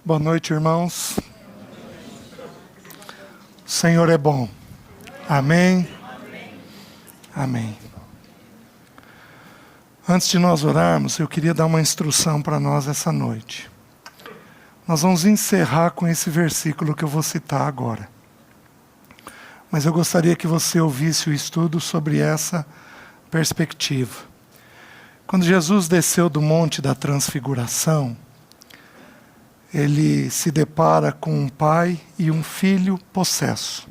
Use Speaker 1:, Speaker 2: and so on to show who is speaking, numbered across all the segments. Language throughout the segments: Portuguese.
Speaker 1: Boa noite, irmãos. O Senhor é bom. Amém? Amém. Antes de nós orarmos, eu queria dar uma instrução para nós essa noite. Nós vamos encerrar com esse versículo que eu vou citar agora. Mas eu gostaria que você ouvisse o estudo sobre essa perspectiva. Quando Jesus desceu do Monte da Transfiguração, ele se depara com um pai e um filho possesso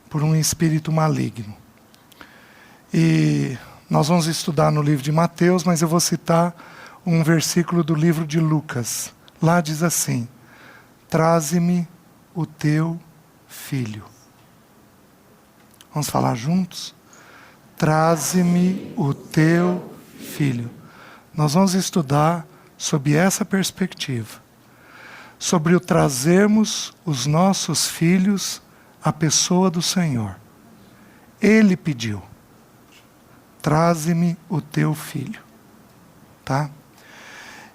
Speaker 1: por um espírito maligno. E nós vamos estudar no livro de Mateus, mas eu vou citar um versículo do livro de Lucas. Lá diz assim: traze-me o teu filho. Vamos falar juntos? Traze-me o teu filho. Nós vamos estudar sob essa perspectiva. Sobre o trazermos os nossos filhos à pessoa do Senhor. Ele pediu: traze-me o teu filho. Tá?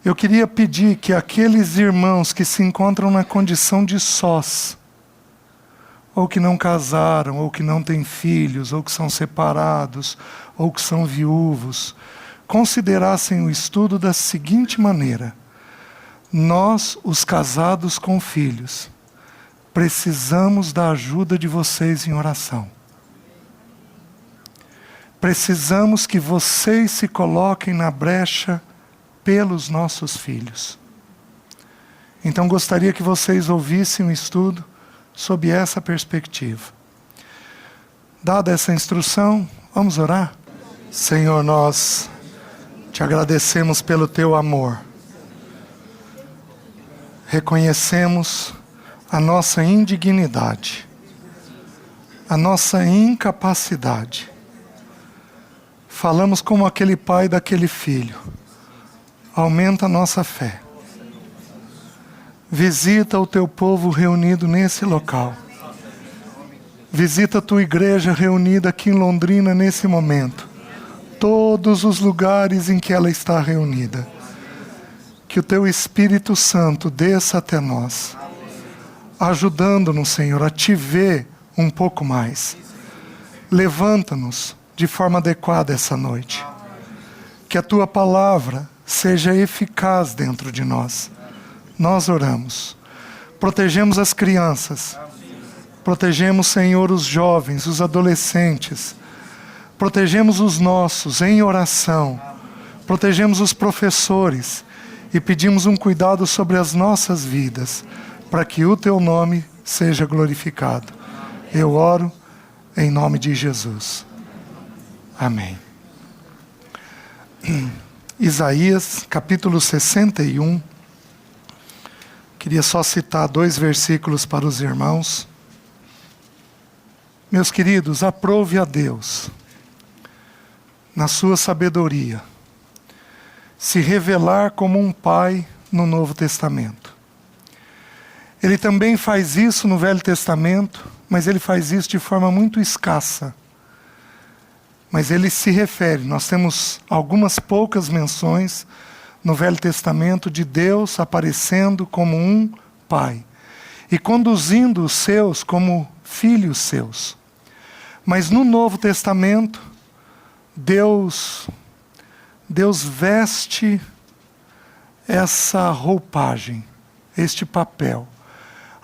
Speaker 1: Eu queria pedir que aqueles irmãos que se encontram na condição de sós, ou que não casaram, ou que não têm filhos, ou que são separados, ou que são viúvos, considerassem o estudo da seguinte maneira: nós, os casados com filhos, precisamos da ajuda de vocês em oração. Precisamos que vocês se coloquem na brecha pelos nossos filhos. Então gostaria que vocês ouvissem o estudo sob essa perspectiva. Dada essa instrução, vamos orar? Senhor, nós te agradecemos pelo teu amor. Reconhecemos a nossa indignidade, a nossa incapacidade. Falamos como aquele pai daquele filho. Aumenta a nossa fé. Visita o teu povo reunido nesse local. Visita a tua igreja reunida aqui em Londrina nesse momento. Todos os lugares em que ela está reunida. Que o teu Espírito Santo desça até nós, ajudando-nos, Senhor, a te ver um pouco mais. Levanta-nos de forma adequada essa noite. Que a tua palavra seja eficaz dentro de nós. Nós oramos. Protegemos as crianças. Protegemos, Senhor, os jovens, os adolescentes. Protegemos os nossos em oração. Protegemos os professores. E pedimos um cuidado sobre as nossas vidas, para que o teu nome seja glorificado. Eu oro em nome de Jesus. Amém. Isaías, capítulo 61. Queria só citar 2 versículos para os irmãos. Meus queridos, aprove a Deus, na sua sabedoria, se revelar como um pai no Novo Testamento. Ele também faz isso no Velho Testamento, mas ele faz isso de forma muito escassa. Mas ele se refere, nós temos algumas poucas menções no Velho Testamento de Deus aparecendo como um pai e conduzindo os seus como filhos seus. Mas no Novo Testamento, Deus veste essa roupagem, este papel,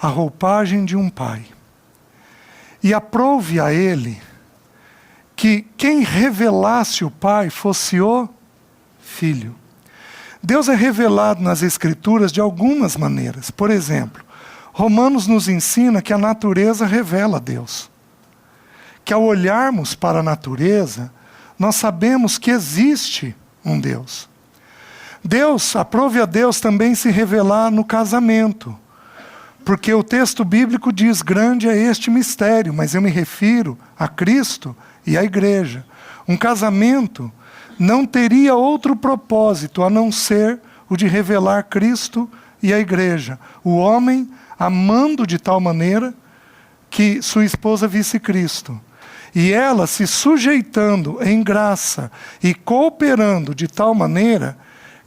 Speaker 1: a roupagem de um pai. E aprove a ele que quem revelasse o pai fosse o filho. Deus é revelado nas Escrituras de algumas maneiras. Por exemplo, Romanos nos ensina que a natureza revela Deus. Que ao olharmos para a natureza, nós sabemos que existe um Deus. Aprove a Deus também se revelar no casamento. Porque o texto bíblico diz: grande é este mistério, mas eu me refiro a Cristo e à igreja. Um casamento não teria outro propósito a não ser o de revelar Cristo e a igreja. O homem amando de tal maneira que sua esposa visse Cristo. E ela se sujeitando em graça e cooperando de tal maneira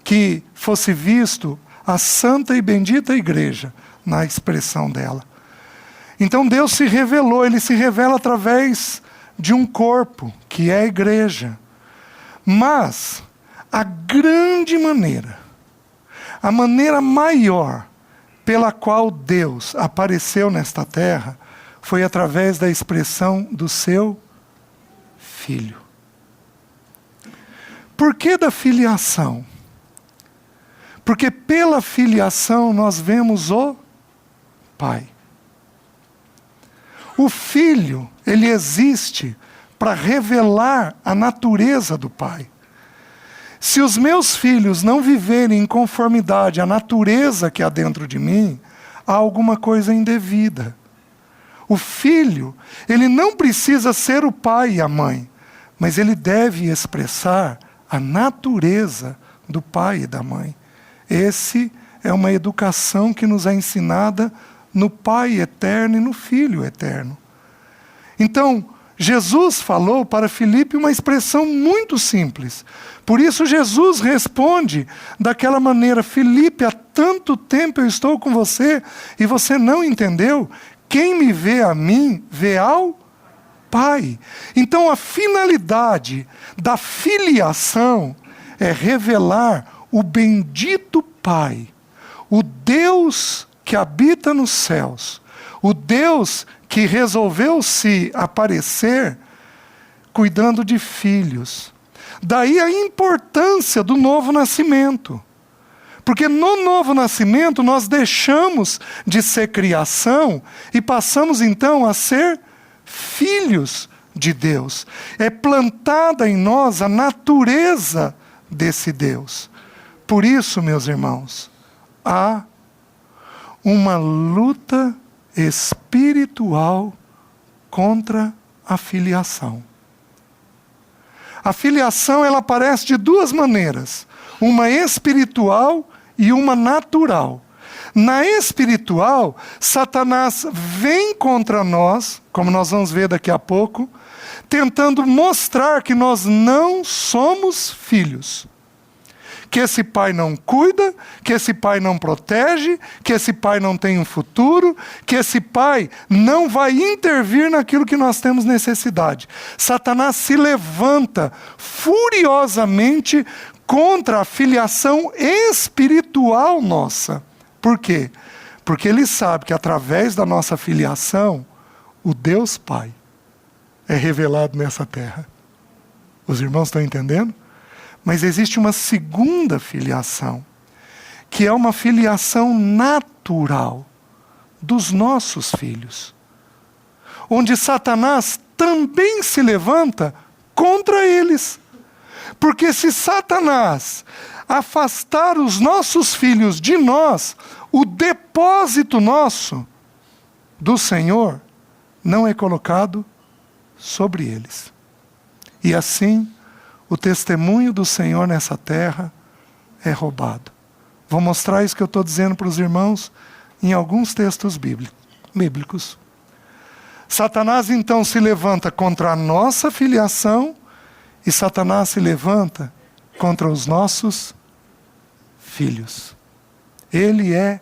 Speaker 1: que fosse visto a santa e bendita igreja, na expressão dela. Então Deus se revelou, Ele se revela através de um corpo, que é a igreja. Mas a grande maneira, a maneira maior pela qual Deus apareceu nesta terra, foi através da expressão do seu Filho. Por que da filiação? Porque pela filiação nós vemos o Pai. O Filho, ele existe para revelar a natureza do Pai. Se os meus filhos não viverem em conformidade à natureza que há dentro de mim, há alguma coisa indevida. O filho, ele não precisa ser o pai e a mãe, mas ele deve expressar a natureza do pai e da mãe. Esse é uma educação que nos é ensinada no Pai eterno e no Filho eterno. Então, Jesus falou para Filipe uma expressão muito simples. Por isso Jesus responde daquela maneira: Filipe, há tanto tempo eu estou com você e você não entendeu? Quem me vê a mim, vê ao Pai. Então a finalidade da filiação é revelar o bendito Pai, o Deus que habita nos céus, o Deus que resolveu se aparecer cuidando de filhos. Daí a importância do novo nascimento. Porque no novo nascimento nós deixamos de ser criação e passamos então a ser filhos de Deus. É plantada em nós a natureza desse Deus. Por isso, meus irmãos, há uma luta espiritual contra a filiação. A filiação, ela aparece de duas maneiras: uma espiritual e uma natural. Na espiritual, Satanás vem contra nós, como nós vamos ver daqui a pouco, tentando mostrar que nós não somos filhos. Que esse pai não cuida, que esse pai não protege, que esse pai não tem um futuro, que esse pai não vai intervir naquilo que nós temos necessidade. Satanás se levanta furiosamente contra a filiação espiritual nossa. Por quê? Porque ele sabe que através da nossa filiação, o Deus Pai é revelado nessa terra. Os irmãos estão entendendo? Mas existe uma segunda filiação, que é uma filiação natural dos nossos filhos, onde Satanás também se levanta contra eles. Porque se Satanás afastar os nossos filhos de nós, o depósito nosso do Senhor não é colocado sobre eles. E assim, o testemunho do Senhor nessa terra é roubado. Vou mostrar isso que eu estou dizendo para os irmãos em alguns textos bíblicos. Satanás então se levanta contra a nossa filiação e Satanás se levanta contra os nossos filhos. Ele é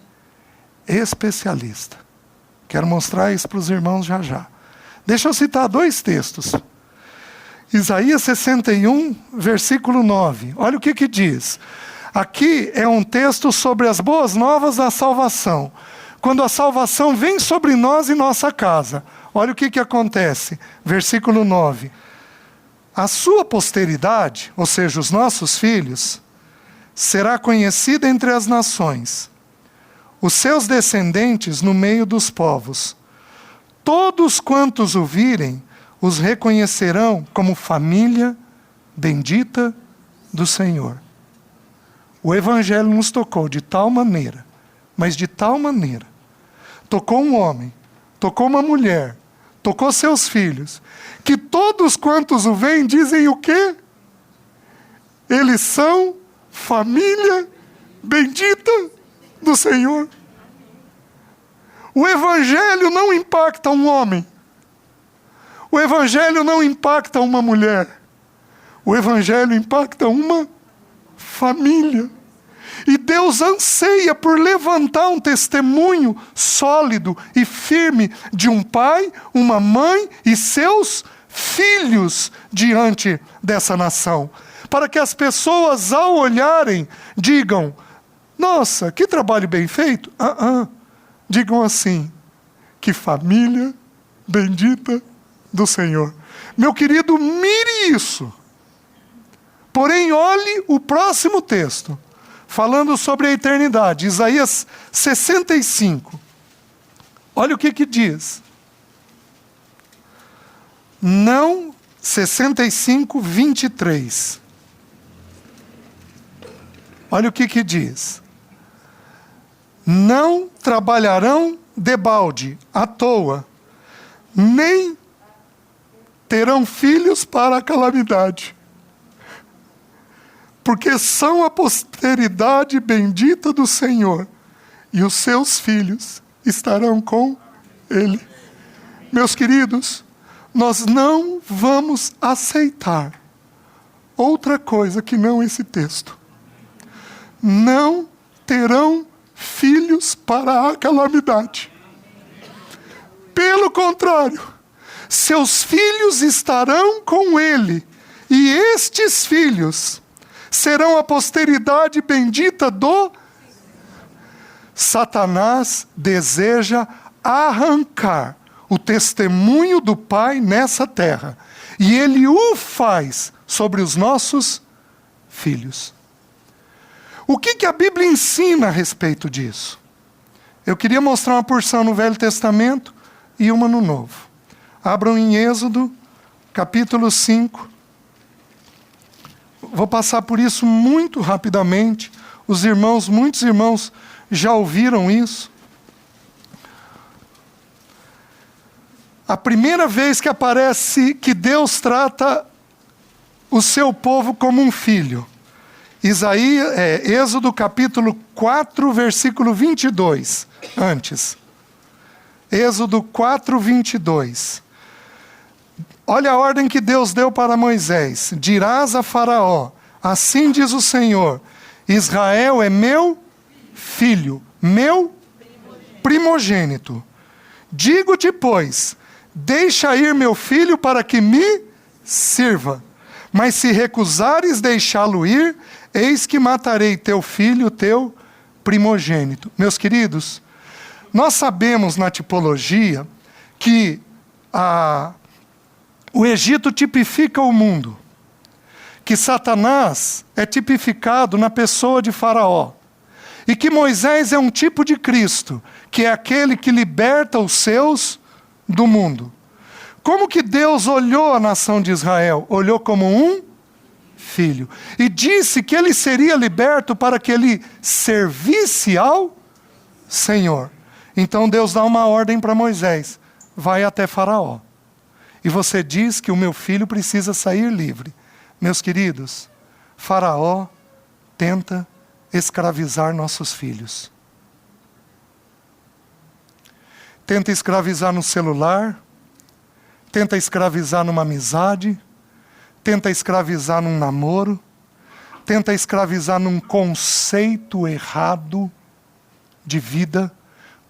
Speaker 1: especialista. Quero mostrar isso para os irmãos já já. Deixa eu citar dois textos. Isaías 61, versículo 9. Olha o que diz. Aqui é um texto sobre as boas novas da salvação. Quando a salvação vem sobre nós e nossa casa. Olha o que acontece. Versículo 9. A sua posteridade, ou seja, os nossos filhos, será conhecida entre as nações. Os seus descendentes no meio dos povos. Todos quantos o virem, os reconhecerão como família bendita do Senhor. O Evangelho nos tocou de tal maneira, mas de tal maneira. Tocou um homem, tocou uma mulher, tocou seus filhos, que todos quantos o veem dizem o quê? Eles são família bendita do Senhor. O Evangelho não impacta um homem. O Evangelho não impacta uma mulher. O Evangelho impacta uma família. E Deus anseia por levantar um testemunho sólido e firme de um pai, uma mãe e seus filhos diante dessa nação. Para que as pessoas, ao olharem, digam: nossa, que trabalho bem feito. Digam assim: que família bendita do Senhor. Meu querido, mire isso. Porém, olhe o próximo texto, falando sobre a eternidade, Isaías 65. Olha o que diz. Não, 65, 23. Olha o que diz. Não trabalharão debalde, à toa, nem terão filhos para a calamidade, porque são a posteridade bendita do Senhor, e os seus filhos estarão com Ele. Meus queridos, nós não vamos aceitar outra coisa que não esse texto. Não terão filhos para a calamidade. Pelo contrário, seus filhos estarão com Ele, e estes filhos serão a posteridade bendita do... Satanás deseja arrancar o testemunho do Pai nessa terra, e ele o faz sobre os nossos filhos. O que a Bíblia ensina a respeito disso? Eu queria mostrar uma porção no Velho Testamento e uma no Novo. Abram em Êxodo, capítulo 5. Vou passar por isso muito rapidamente. Muitos irmãos já ouviram isso. A primeira vez que aparece que Deus trata o seu povo como um filho. Êxodo capítulo 4, versículo 22. Antes. Êxodo 4, 22. Olha a ordem que Deus deu para Moisés. Dirás a Faraó: assim diz o Senhor, Israel é meu filho, meu primogênito. Digo-te, pois, deixa ir meu filho para que me sirva. Mas se recusares deixá-lo ir, eis que matarei teu filho, teu primogênito. Meus queridos, nós sabemos na tipologia que o Egito tipifica o mundo, que Satanás é tipificado na pessoa de Faraó, e que Moisés é um tipo de Cristo, que é aquele que liberta os seus do mundo. Como que Deus olhou a nação de Israel? Olhou como um filho. E disse que ele seria liberto para que ele servisse ao Senhor. Então Deus dá uma ordem para Moisés: vai até Faraó. E você diz que o meu filho precisa sair livre. Meus queridos, Faraó tenta escravizar nossos filhos. Tenta escravizar no celular, tenta escravizar numa amizade, tenta escravizar num namoro, tenta escravizar num conceito errado de vida.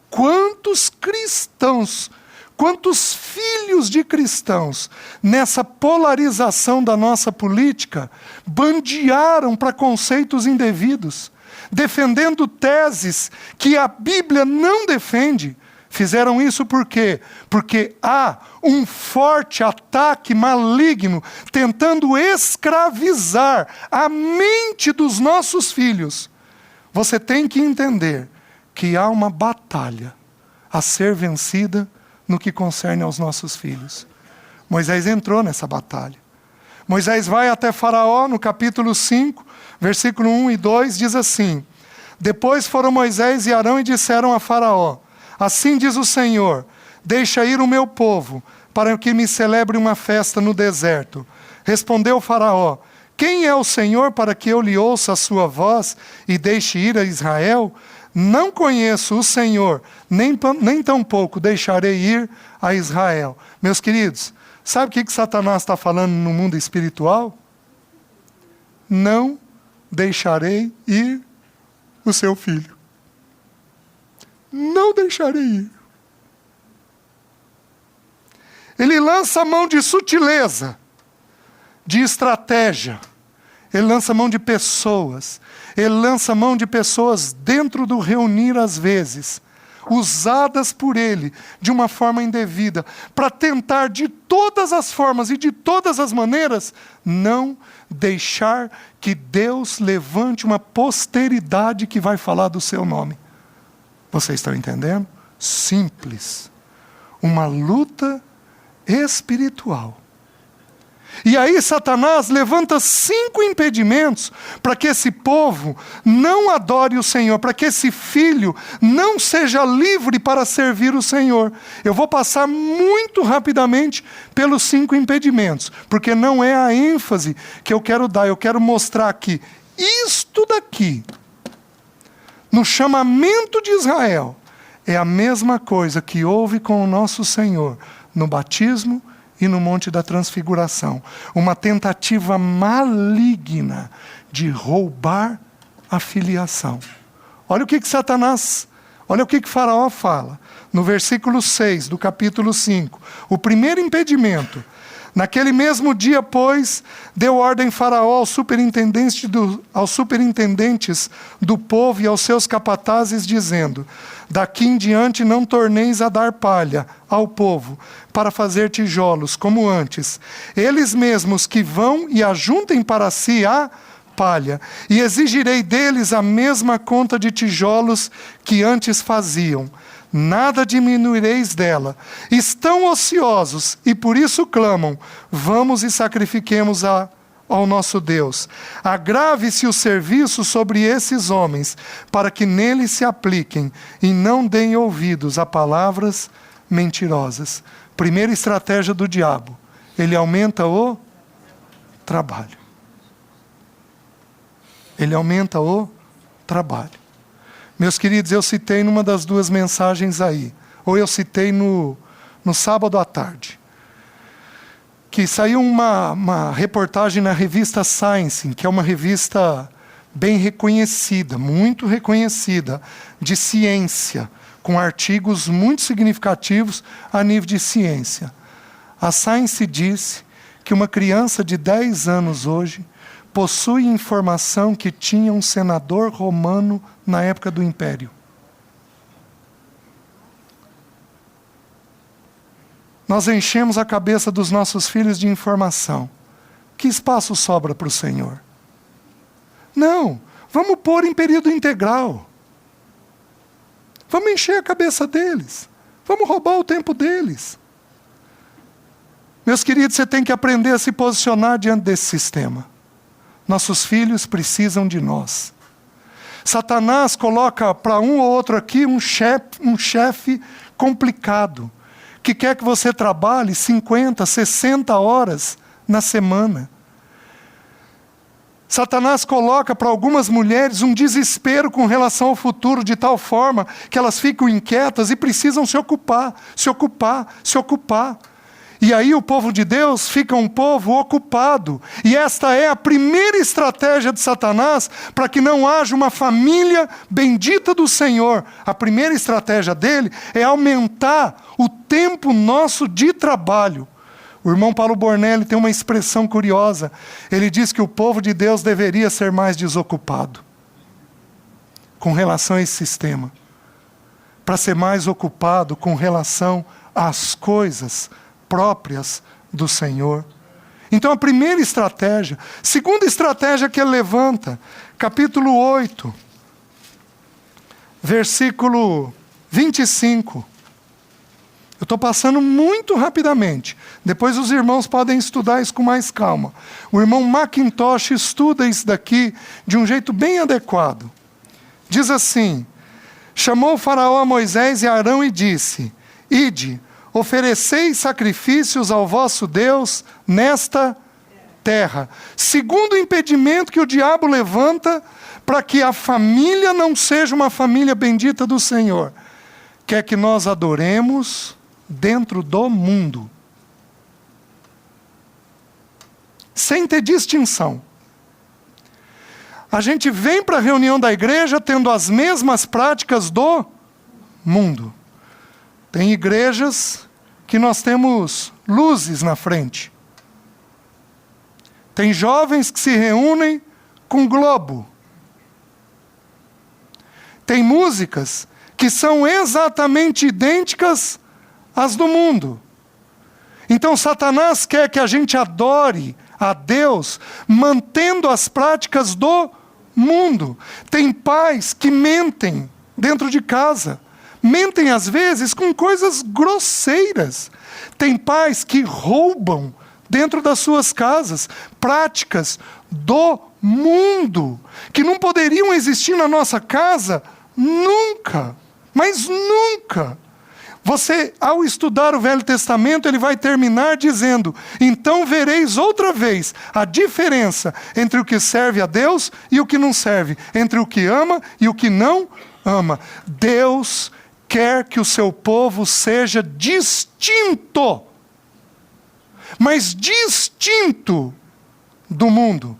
Speaker 1: Quantos cristãos, quantos filhos de cristãos, nessa polarização da nossa política, bandearam para conceitos indevidos, defendendo teses que a Bíblia não defende. Fizeram isso por quê? Porque há um forte ataque maligno tentando escravizar a mente dos nossos filhos. Você tem que entender que há uma batalha a ser vencida no que concerne aos nossos filhos. Moisés entrou nessa batalha. Moisés vai até Faraó, no capítulo 5, versículo 1 e 2, diz assim: depois foram Moisés e Arão e disseram a Faraó: assim diz o Senhor, deixa ir o meu povo, para que me celebre uma festa no deserto. Respondeu Faraó: quem é o Senhor para que eu lhe ouça a sua voz e deixe ir a Israel? Não conheço o Senhor, nem tampouco deixarei ir a Israel. Meus queridos, sabe o que Satanás está falando no mundo espiritual? Não deixarei ir o seu filho. Não deixarei ir. Ele lança a mão de sutileza, de estratégia. Ele lança a mão de pessoas. Ele lança a mão de pessoas dentro do reunir às vezes, usadas por ele de uma forma indevida, para tentar de todas as formas e de todas as maneiras, não deixar que Deus levante uma posteridade que vai falar do seu nome. Vocês estão entendendo? Simples. Uma luta espiritual. E aí Satanás levanta 5 impedimentos para que esse povo não adore o Senhor, para que esse filho não seja livre para servir o Senhor. Eu vou passar muito rapidamente pelos 5 impedimentos, porque não é a ênfase que eu quero dar. Eu quero mostrar que isto daqui, no chamamento de Israel, é a mesma coisa que houve com o nosso Senhor no batismo e no Monte da Transfiguração. Uma tentativa maligna de roubar a filiação. Olha o que Satanás, olha o que Faraó fala. No versículo 6 do capítulo 5. O primeiro impedimento. Naquele mesmo dia, pois, deu ordem Faraó aos superintendentes do povo e aos seus capatazes, dizendo: daqui em diante não torneis a dar palha ao povo, para fazer tijolos, como antes. Eles mesmos que vão e ajuntem para si a palha, e exigirei deles a mesma conta de tijolos que antes faziam. Nada diminuireis dela. Estão ociosos e por isso clamam: vamos e sacrifiquemos ao nosso Deus. Agrave-se o serviço sobre esses homens, para que neles se apliquem e não deem ouvidos a palavras mentirosas. Primeira estratégia do diabo: ele aumenta o trabalho. Ele aumenta o trabalho. Meus queridos, eu citei numa das 2 mensagens aí, ou eu citei no sábado à tarde, que saiu uma reportagem na revista Science, que é uma revista bem reconhecida, muito reconhecida, de ciência, com artigos muito significativos a nível de ciência. A Science disse que uma criança de 10 anos hoje possui informação que tinha um senador romano na época do Império. Nós enchemos a cabeça dos nossos filhos de informação. Que espaço sobra para o Senhor? Não, vamos pôr em período integral. Vamos encher a cabeça deles. Vamos roubar o tempo deles. Meus queridos, você tem que aprender a se posicionar diante desse sistema. Nossos filhos precisam de nós. Satanás coloca para um ou outro aqui um chefe complicado, que quer que você trabalhe 50, 60 horas na semana. Satanás coloca para algumas mulheres um desespero com relação ao futuro, de tal forma que elas ficam inquietas e precisam se ocupar. E aí o povo de Deus fica um povo ocupado. E esta é a primeira estratégia de Satanás para que não haja uma família bendita do Senhor. A primeira estratégia dele é aumentar o tempo nosso de trabalho. O irmão Paulo Bornelli tem uma expressão curiosa. Ele diz que o povo de Deus deveria ser mais desocupado com relação a esse sistema. Para ser mais ocupado com relação às coisas próprias do Senhor. Então a primeira estratégia. Segunda estratégia que ele levanta, capítulo 8, versículo 25. Eu estou passando muito rapidamente. Depois os irmãos podem estudar isso com mais calma. O irmão Macintosh estuda isso daqui de um jeito bem adequado. Diz assim: chamou o faraó a Moisés e a Arão e disse: ide, ofereceis sacrifícios ao vosso Deus nesta terra. Segundo impedimento que o diabo levanta para que a família não seja uma família bendita do Senhor. Quer que nós adoremos dentro do mundo. Sem ter distinção. a gente vem para a reunião da igreja tendo as mesmas práticas do mundo. Tem igrejas que nós temos luzes na frente. Tem jovens que se reúnem com globo. Tem músicas que são exatamente idênticas às do mundo. Então Satanás quer que a gente adore a Deus mantendo as práticas do mundo. Tem pais que mentem dentro de casa. Mentem às vezes com coisas grosseiras. Tem pais que roubam dentro das suas casas práticas do mundo, que não poderiam existir na nossa casa nunca, mas nunca. Você, ao estudar o Velho Testamento, ele vai terminar dizendo: então vereis outra vez a diferença entre o que serve a Deus e o que não serve, entre o que ama e o que não ama. Deus quer que o seu povo seja distinto, mas distinto do mundo.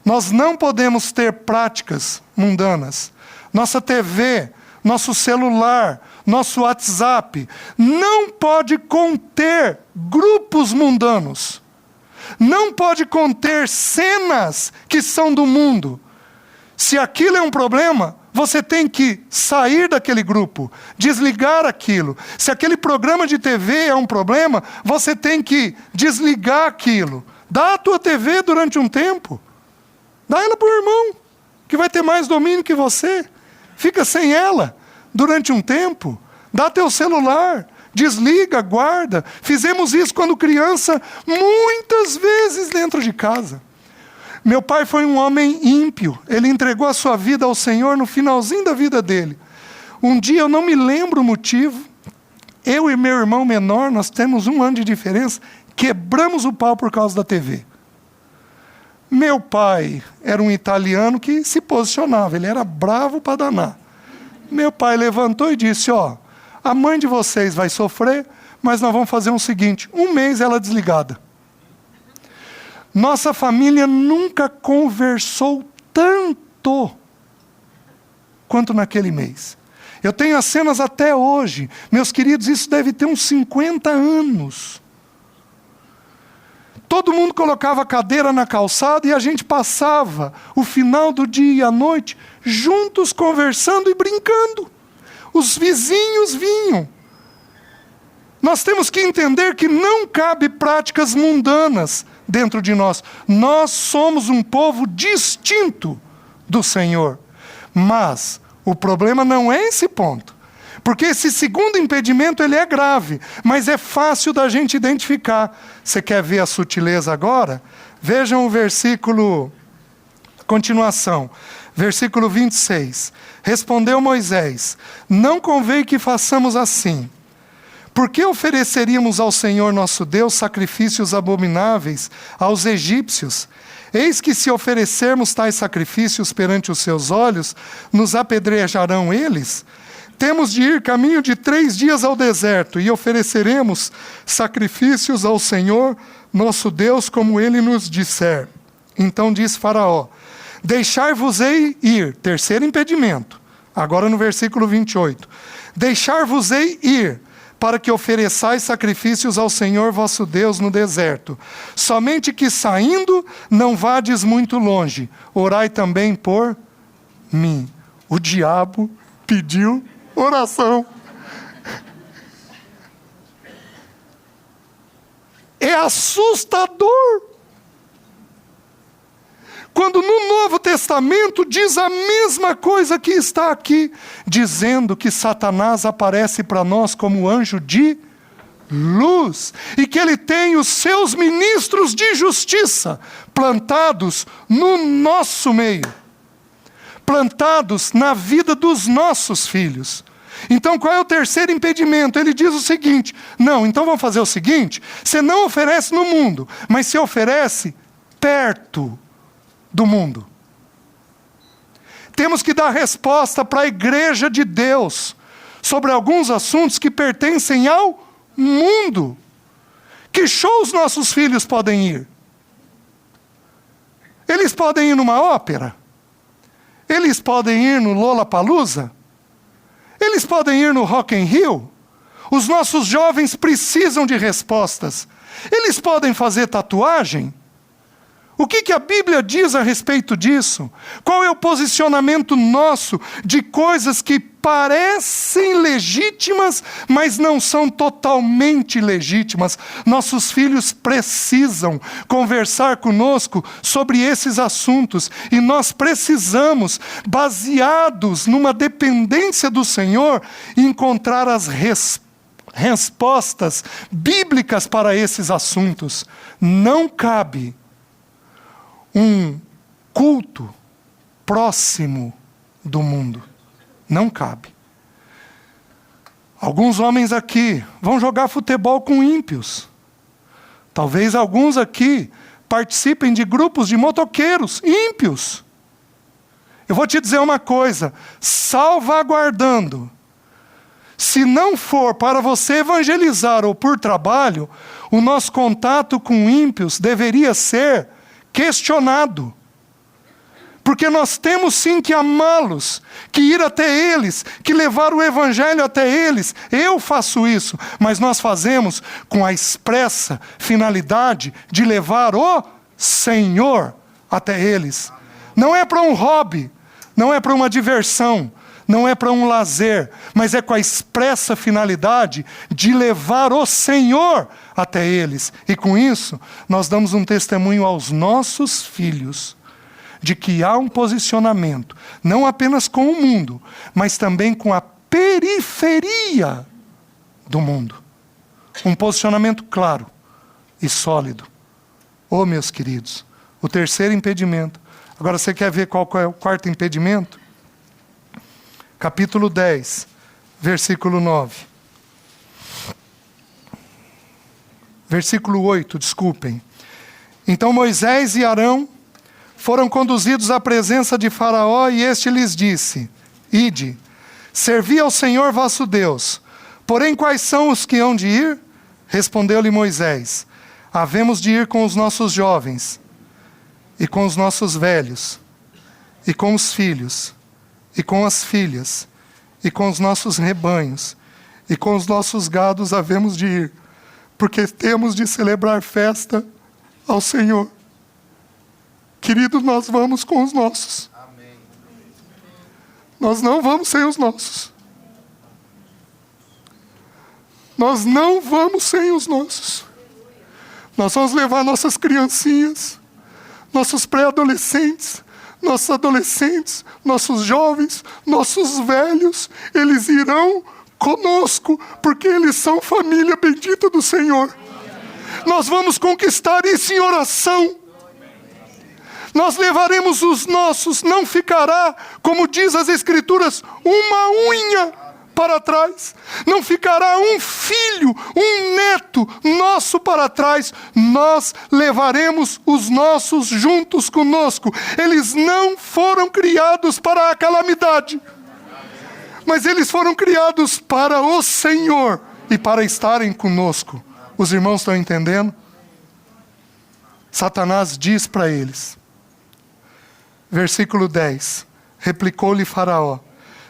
Speaker 1: Nós não podemos ter práticas mundanas. Nossa TV, nosso celular, nosso WhatsApp não pode conter grupos mundanos. Não pode conter cenas que são do mundo. Se aquilo é um problema, você tem que sair daquele grupo, desligar aquilo. Se aquele programa de TV é um problema, você tem que desligar aquilo. Dá a tua TV durante um tempo. Dá ela para o irmão, que vai ter mais domínio que você. Fica sem ela durante um tempo. Dá teu celular, desliga, guarda. Fizemos isso quando criança, muitas vezes dentro de casa. Meu pai foi um homem ímpio. Ele entregou a sua vida ao Senhor no finalzinho da vida dele. Um dia, eu não me lembro o motivo, eu e meu irmão menor, nós temos 1 ano de diferença, quebramos o pau por causa da TV. Meu pai era um italiano que se posicionava, ele era bravo para danar. Meu pai levantou e disse: ó, a mãe de vocês vai sofrer, mas nós vamos fazer o seguinte, 1 mês ela desligada. Nossa família nunca conversou tanto quanto naquele mês. Eu tenho as cenas até hoje. Meus queridos, isso deve ter uns 50 anos. Todo mundo colocava a cadeira na calçada e a gente passava o final do dia e a noite juntos conversando e brincando. Os vizinhos vinham. Nós temos que entender que não cabe práticas mundanas dentro de nós. Nós somos um povo distinto do Senhor. Mas o problema não é esse ponto. Porque esse segundo impedimento, ele é grave, mas é fácil da gente identificar. Você quer ver a sutileza agora? Vejam o versículo, continuação, versículo 26. Respondeu Moisés: não convém que façamos assim. Por que ofereceríamos ao Senhor nosso Deus sacrifícios abomináveis aos egípcios? Eis que se oferecermos tais sacrifícios perante os seus olhos, nos apedrejarão eles? Temos de ir caminho de 3 dias ao deserto e ofereceremos sacrifícios ao Senhor nosso Deus, como ele nos disser. Então diz Faraó: deixar-vos-ei ir, terceiro impedimento, agora no versículo 28. Deixar-vos-ei ir, para que ofereçais sacrifícios ao Senhor vosso Deus no deserto. Somente que saindo não vades muito longe, orai também por mim. O diabo pediu oração. É assustador. Quando no Novo Testamento diz a mesma coisa que está aqui, dizendo que Satanás aparece para nós como anjo de luz, e que ele tem os seus ministros de justiça plantados no nosso meio, plantados na vida dos nossos filhos. Então qual é o terceiro impedimento? Ele diz o seguinte: não, então vamos fazer o seguinte, você não oferece no mundo, mas você oferece perto do mundo. Temos que dar resposta para a igreja de Deus sobre alguns assuntos que pertencem ao mundo. Que shows nossos filhos podem ir? Eles podem ir numa ópera? Eles podem ir no Lollapalooza? Eles podem ir no Rock in Rio? Os nossos jovens precisam de respostas. Eles podem fazer tatuagem? O que a Bíblia diz a respeito disso? Qual é o posicionamento nosso de coisas que parecem legítimas, mas não são totalmente legítimas? Nossos filhos precisam conversar conosco sobre esses assuntos. E nós precisamos, baseados numa dependência do Senhor, encontrar as respostas bíblicas para esses assuntos. Não cabe um culto próximo do mundo. Não cabe. Alguns homens aqui vão jogar futebol com ímpios. Talvez alguns aqui participem de grupos de motoqueiros ímpios. Eu vou te dizer uma coisa, salvaguardando. Se não for para você evangelizar ou por trabalho, o nosso contato com ímpios deveria ser questionado. Porque nós temos sim que amá-los, que ir até eles, que levar o evangelho até eles. Eu faço isso, mas nós fazemos com a expressa finalidade de levar o Senhor até eles. Não é para um hobby, não é para uma diversão, não é para um lazer, mas é com a expressa finalidade de levar o Senhor até eles. E com isso, nós damos um testemunho aos nossos filhos de que há um posicionamento, não apenas com o mundo, mas também com a periferia do mundo. Um posicionamento claro e sólido. Oh, meus queridos, o terceiro impedimento. Agora você quer ver qual é o quarto impedimento? Capítulo 10, versículo 9. Versículo 8, desculpem. Então Moisés e Arão foram conduzidos à presença de Faraó, e este lhes disse: Ide, servi ao Senhor vosso Deus. Porém, quais são os que hão de ir? Respondeu-lhe Moisés: havemos de ir com os nossos jovens, e com os nossos velhos, e com os filhos, e com as filhas, e com os nossos rebanhos, e com os nossos gados havemos de ir, porque temos de celebrar festa ao Senhor. Queridos, nós vamos com os nossos. Amém. Nós não vamos sem os nossos. Nós não vamos sem os nossos. Nós vamos levar nossas criancinhas, nossos pré-adolescentes, nossos adolescentes, nossos jovens, nossos velhos. Eles irão conosco, porque eles são família bendita do Senhor. Nós vamos conquistar isso em oração. Nós levaremos os nossos, não ficará, como diz as Escrituras, uma unha para trás. Não ficará um filho, um neto nosso para trás. Nós levaremos os nossos juntos conosco. Eles não foram criados para a calamidade, mas eles foram criados para o Senhor e para estarem conosco. Os irmãos estão entendendo? Satanás diz para eles, versículo 10, replicou-lhe Faraó: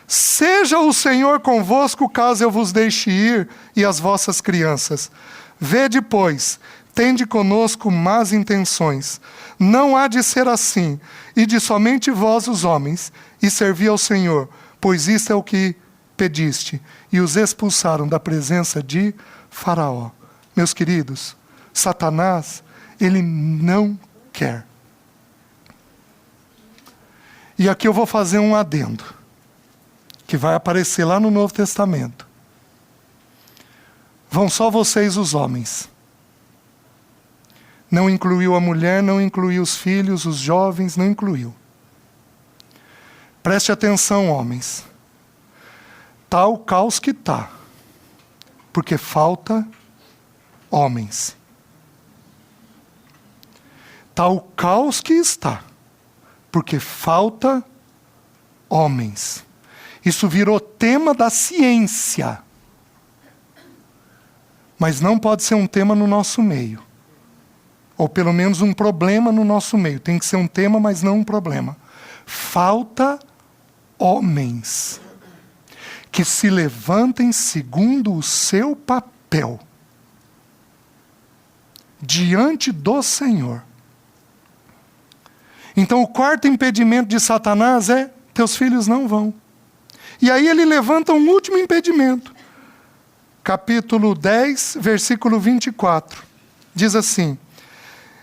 Speaker 1: seja o Senhor convosco, caso eu vos deixe ir, e as vossas crianças. Vede, pois, tende conosco más intenções. Não há de ser assim, e de somente vós os homens, e servi ao Senhor, pois isto é o que pediste. E os expulsaram da presença de Faraó. Meus queridos, Satanás, ele não quer. E aqui eu vou fazer um adendo, que vai aparecer lá no Novo Testamento. Vão só vocês os homens. Não incluiu a mulher, não incluiu os filhos, os jovens, não incluiu. Preste atenção, homens. Tá o caos que tá, porque falta homens. Tá o caos que está, porque falta homens. Isso virou tema da ciência. Mas não pode ser um tema no nosso meio. ou pelo menos um problema no nosso meio. Tem que ser um tema, mas não um problema. Falta homens que se levantem segundo o seu papel diante do Senhor. Então o quarto impedimento de Satanás é: teus filhos não vão. E aí ele levanta um último impedimento. Capítulo 10, versículo 24. Diz assim: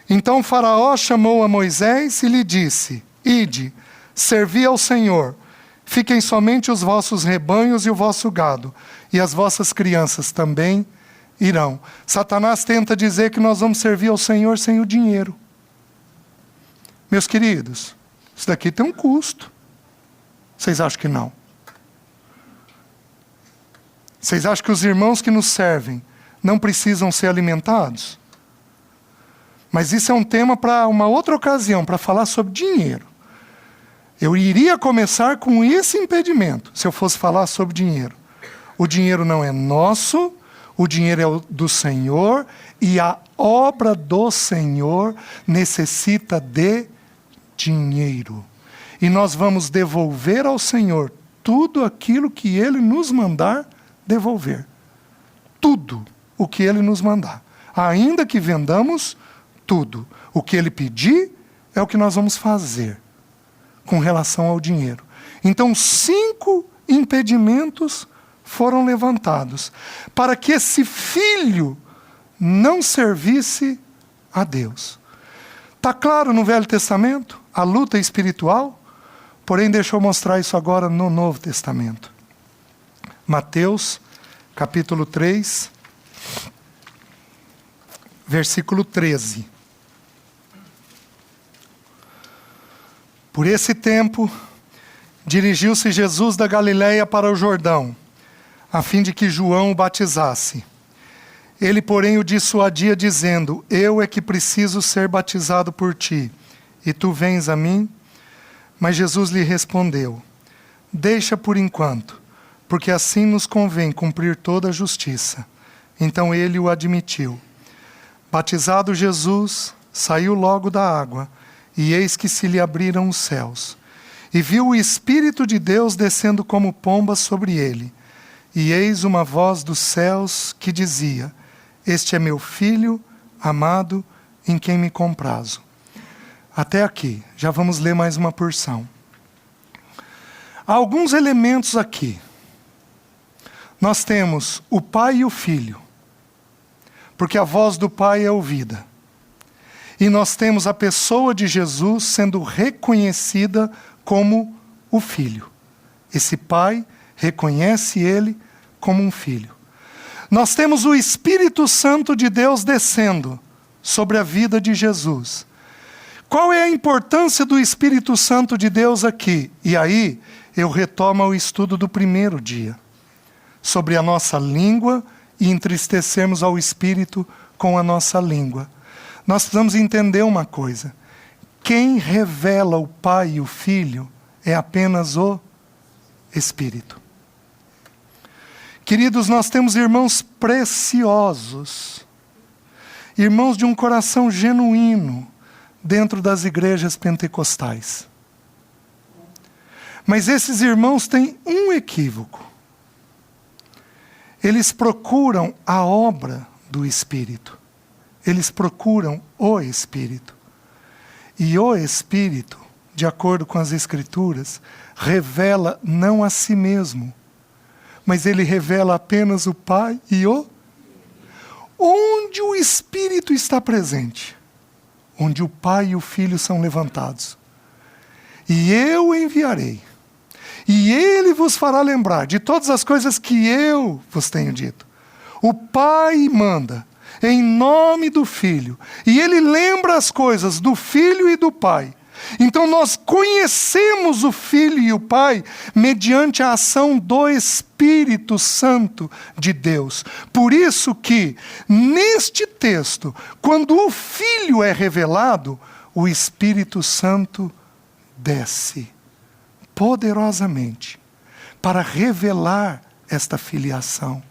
Speaker 1: então Faraó chamou a Moisés e lhe disse: ide, servi ao Senhor. Fiquem somente os vossos rebanhos e o vosso gado, e as vossas crianças também irão. Satanás tenta dizer que nós vamos servir ao Senhor sem o dinheiro. Meus queridos, isso daqui tem um custo. Vocês acham que não? Vocês acham que os irmãos que nos servem não precisam ser alimentados? Mas isso é um tema para uma outra ocasião, para falar sobre dinheiro. Eu iria começar com esse impedimento, se eu fosse falar sobre dinheiro. O dinheiro não é nosso, o dinheiro é do Senhor, e a obra do Senhor necessita de dinheiro. E nós vamos devolver ao Senhor tudo aquilo que Ele nos mandar devolver. Tudo o que Ele nos mandar. Ainda que vendamos tudo. O que Ele pedir é o que nós vamos fazer com relação ao dinheiro. Então, 5 impedimentos foram levantados para que esse filho não servisse a Deus. Está claro no Velho Testamento a luta espiritual? Porém, deixa eu mostrar isso agora no Novo Testamento. Mateus, capítulo 3, versículo 13. Por esse tempo, dirigiu-se Jesus da Galiléia para o Jordão, a fim de que João o batizasse. Ele, porém, o dissuadia, dizendo: eu é que preciso ser batizado por ti, e tu vens a mim? Mas Jesus lhe respondeu: deixa por enquanto, porque assim nos convém cumprir toda a justiça. Então ele o admitiu. Batizado Jesus, saiu logo da água, e eis que se lhe abriram os céus. E viu o Espírito de Deus descendo como pomba sobre ele. E eis uma voz dos céus que dizia: este é meu Filho amado, em quem me comprazo. Até aqui, já vamos ler mais uma porção. Há alguns elementos aqui. Nós temos o Pai e o Filho, porque a voz do Pai é ouvida. E nós temos a pessoa de Jesus sendo reconhecida como o Filho. Esse Pai reconhece Ele como um Filho. Nós temos o Espírito Santo de Deus descendo sobre a vida de Jesus. Qual é a importância do Espírito Santo de Deus aqui? E aí eu retomo ao estudo do primeiro dia, sobre a nossa língua e entristecermos ao Espírito com a nossa língua. Nós precisamos entender uma coisa: quem revela o Pai e o Filho é apenas o Espírito. Queridos, nós temos irmãos preciosos, irmãos de um coração genuíno, dentro das igrejas pentecostais. Mas esses irmãos têm um equívoco. Eles procuram a obra do Espírito. Eles procuram o Espírito. E o Espírito, de acordo com as Escrituras, revela não a si mesmo, mas ele revela apenas o Pai e o... Onde o Espírito está presente, onde o Pai e o Filho são levantados. E eu enviarei, e Ele vos fará lembrar de todas as coisas que eu vos tenho dito. O Pai manda em nome do Filho, e Ele lembra as coisas do Filho e do Pai. Então nós conhecemos o Filho e o Pai mediante a ação do Espírito Santo de Deus. Por isso que, neste texto, quando o Filho é revelado, o Espírito Santo desce poderosamente para revelar esta filiação.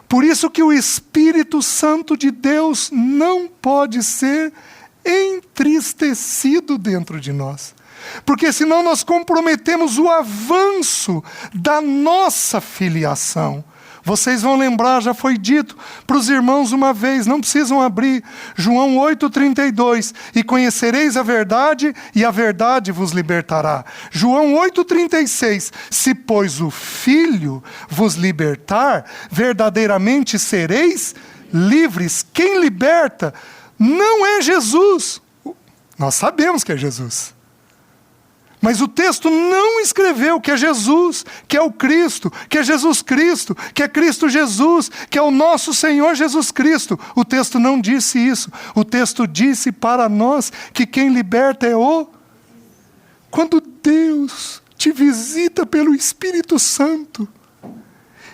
Speaker 1: Por isso que o Espírito Santo de Deus não pode ser entristecido dentro de nós. Porque senão nós comprometemos o avanço da nossa filiação. Vocês vão lembrar, já foi dito para os irmãos uma vez, não precisam abrir, João 8,32, e conhecereis a verdade, e a verdade vos libertará. João 8,36, se pois o Filho vos libertar, verdadeiramente sereis livres. Quem liberta não é Jesus. Nós sabemos que é Jesus. Mas o texto não escreveu que é Jesus, que é o Cristo, que é Jesus Cristo, que é Cristo Jesus, que é o nosso Senhor Jesus Cristo. O texto não disse isso. O texto disse para nós que quem liberta é o... Quando Deus te visita pelo Espírito Santo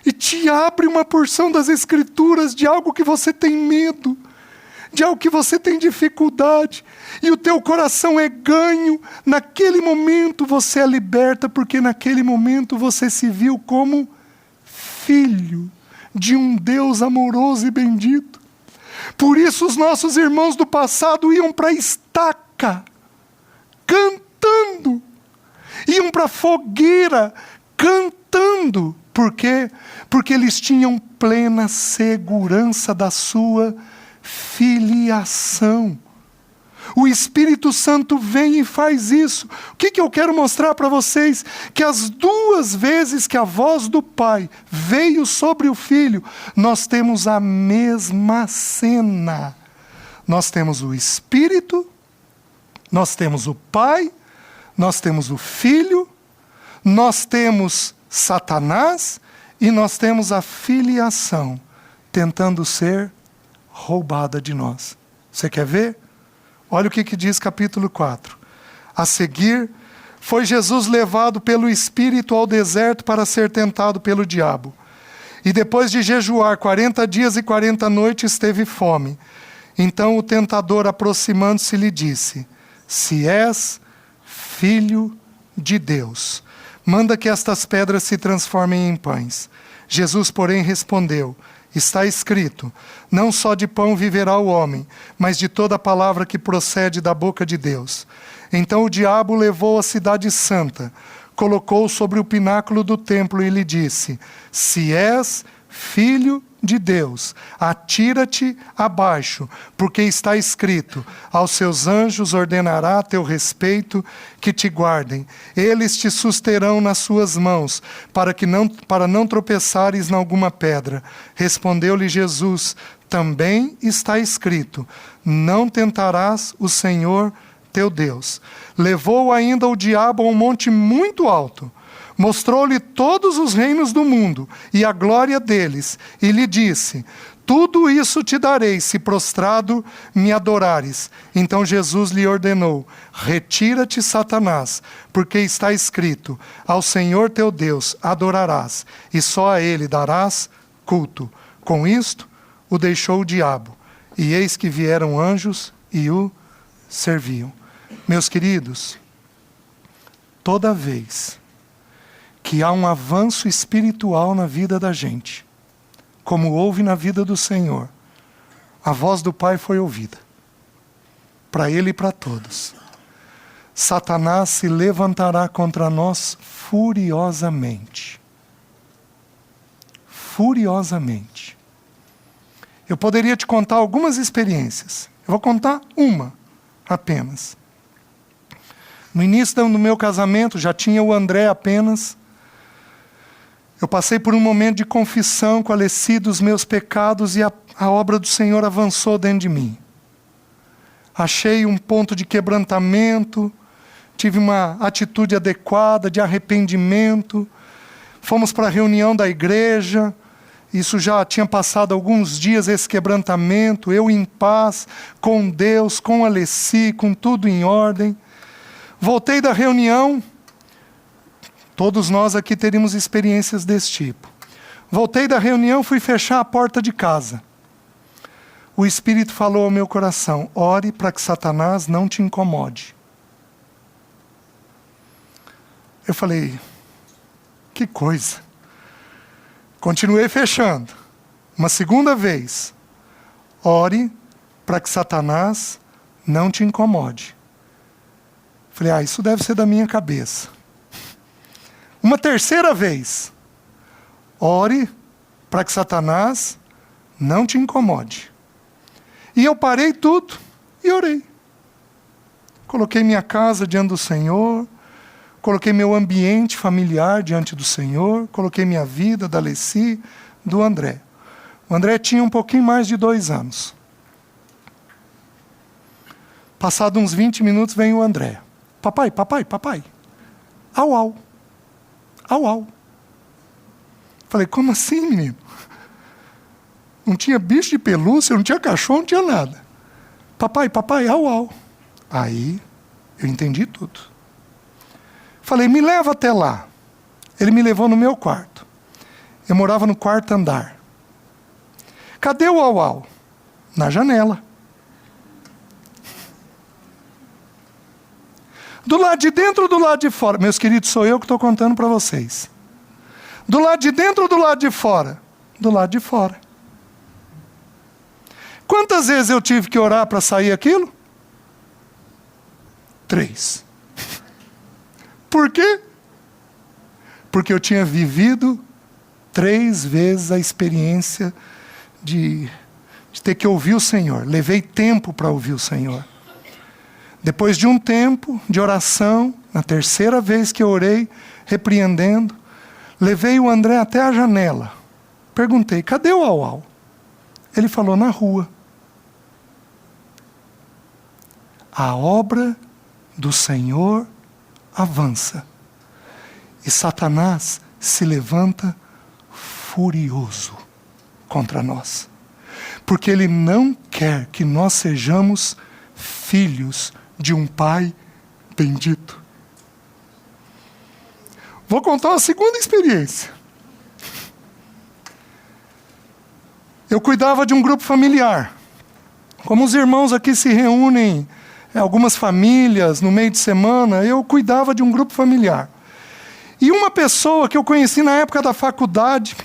Speaker 1: e te abre uma porção das Escrituras de algo que você tem medo, de algo que você tem dificuldade, e o teu coração é ganho, naquele momento você é liberta, porque naquele momento você se viu como filho de um Deus amoroso e bendito. Por isso os nossos irmãos do passado iam para a estaca, cantando, iam para a fogueira, cantando. Por quê? Porque eles tinham plena segurança da sua filiação. O Espírito Santo vem e faz isso. O que eu quero mostrar para vocês? Que as duas vezes que a voz do Pai veio sobre o Filho, nós temos a mesma cena. Nós temos o Espírito, nós temos o Pai, nós temos o Filho, nós temos Satanás e nós temos a filiação tentando ser roubada de nós. Você quer ver? Olha o que diz capítulo 4. A seguir, foi Jesus levado pelo Espírito ao deserto para ser tentado pelo diabo. E depois de jejuar 40 dias e 40 noites, teve fome. Então o tentador, aproximando-se, lhe disse: se és filho de Deus, manda que estas pedras se transformem em pães. Jesus, porém, respondeu: está escrito, não só de pão viverá o homem, mas de toda palavra que procede da boca de Deus. Então o diabo levou a cidade santa, colocou-o sobre o pináculo do templo e lhe disse: se és filho de Deus, atira-te abaixo, porque está escrito, aos seus anjos ordenará a teu respeito que te guardem. Eles te susterão nas suas mãos, para não tropeçares em alguma pedra. Respondeu-lhe Jesus: também está escrito, não tentarás o Senhor teu Deus. Levou ainda o diabo a um monte muito alto, mostrou-lhe todos os reinos do mundo e a glória deles, e lhe disse: tudo isso te darei, se prostrado me adorares. Então Jesus lhe ordenou: retira-te, Satanás, porque está escrito, ao Senhor teu Deus adorarás, e só a ele darás culto. Com isto o deixou o diabo, e eis que vieram anjos e o serviam. Meus queridos, toda vez que há um avanço espiritual na vida da gente, como houve na vida do Senhor, a voz do Pai foi ouvida, para ele e para todos. Satanás se levantará contra nós furiosamente. Furiosamente. Eu poderia te contar algumas experiências. Eu vou contar uma apenas. No início do meu casamento, já tinha o André apenas. Eu passei por um momento de confissão com a Alessi dos meus pecados e a obra do Senhor avançou dentro de mim. Achei um ponto de quebrantamento, tive uma atitude adequada de arrependimento. Fomos para a reunião da igreja, isso já tinha passado alguns dias, esse quebrantamento, eu em paz, com Deus, com a Alessi, com tudo em ordem. Voltei da reunião. Todos nós aqui teríamos experiências desse tipo. Voltei da reunião, fui fechar a porta de casa. O Espírito falou ao meu coração: ore para que Satanás não te incomode. Eu falei: que coisa. Continuei fechando. Uma segunda vez: ore para que Satanás não te incomode. Falei, isso deve ser da minha cabeça. Uma terceira vez, ore para que Satanás não te incomode. E eu parei tudo e orei. Coloquei minha casa diante do Senhor, coloquei meu ambiente familiar diante do Senhor, coloquei minha vida, da Alessi, do André. O André tinha um pouquinho mais de 2 anos. Passado uns 20 minutos, vem o André. Papai, papai, papai. Au, au. Au, au. Falei, como assim, menino? Não tinha bicho de pelúcia, não tinha cachorro, não tinha nada. Papai, papai, au, au. Aí, eu entendi tudo. Falei, me leva até lá. Ele me levou no meu quarto. Eu morava no 4º andar. Cadê o au, au? Na janela. Do lado de dentro ou do lado de fora? Meus queridos, sou eu que estou contando para vocês. Do lado de dentro ou do lado de fora? Do lado de fora. Quantas vezes eu tive que orar para sair aquilo? 3. Por quê? Porque eu tinha vivido 3 vezes a experiência de ter que ouvir o Senhor. Levei tempo para ouvir o Senhor. Depois de um tempo de oração, na terceira vez que eu orei, repreendendo, levei o André até a janela. Perguntei, cadê o au, au? Ele falou, na rua. A obra do Senhor avança. E Satanás se levanta furioso contra nós. Porque ele não quer que nós sejamos filhos de um pai bendito. Vou contar uma segunda experiência. Eu cuidava de um grupo familiar. Como os irmãos aqui se reúnem, algumas famílias, no meio de semana, eu cuidava de um grupo familiar. E uma pessoa que eu conheci na época da faculdade,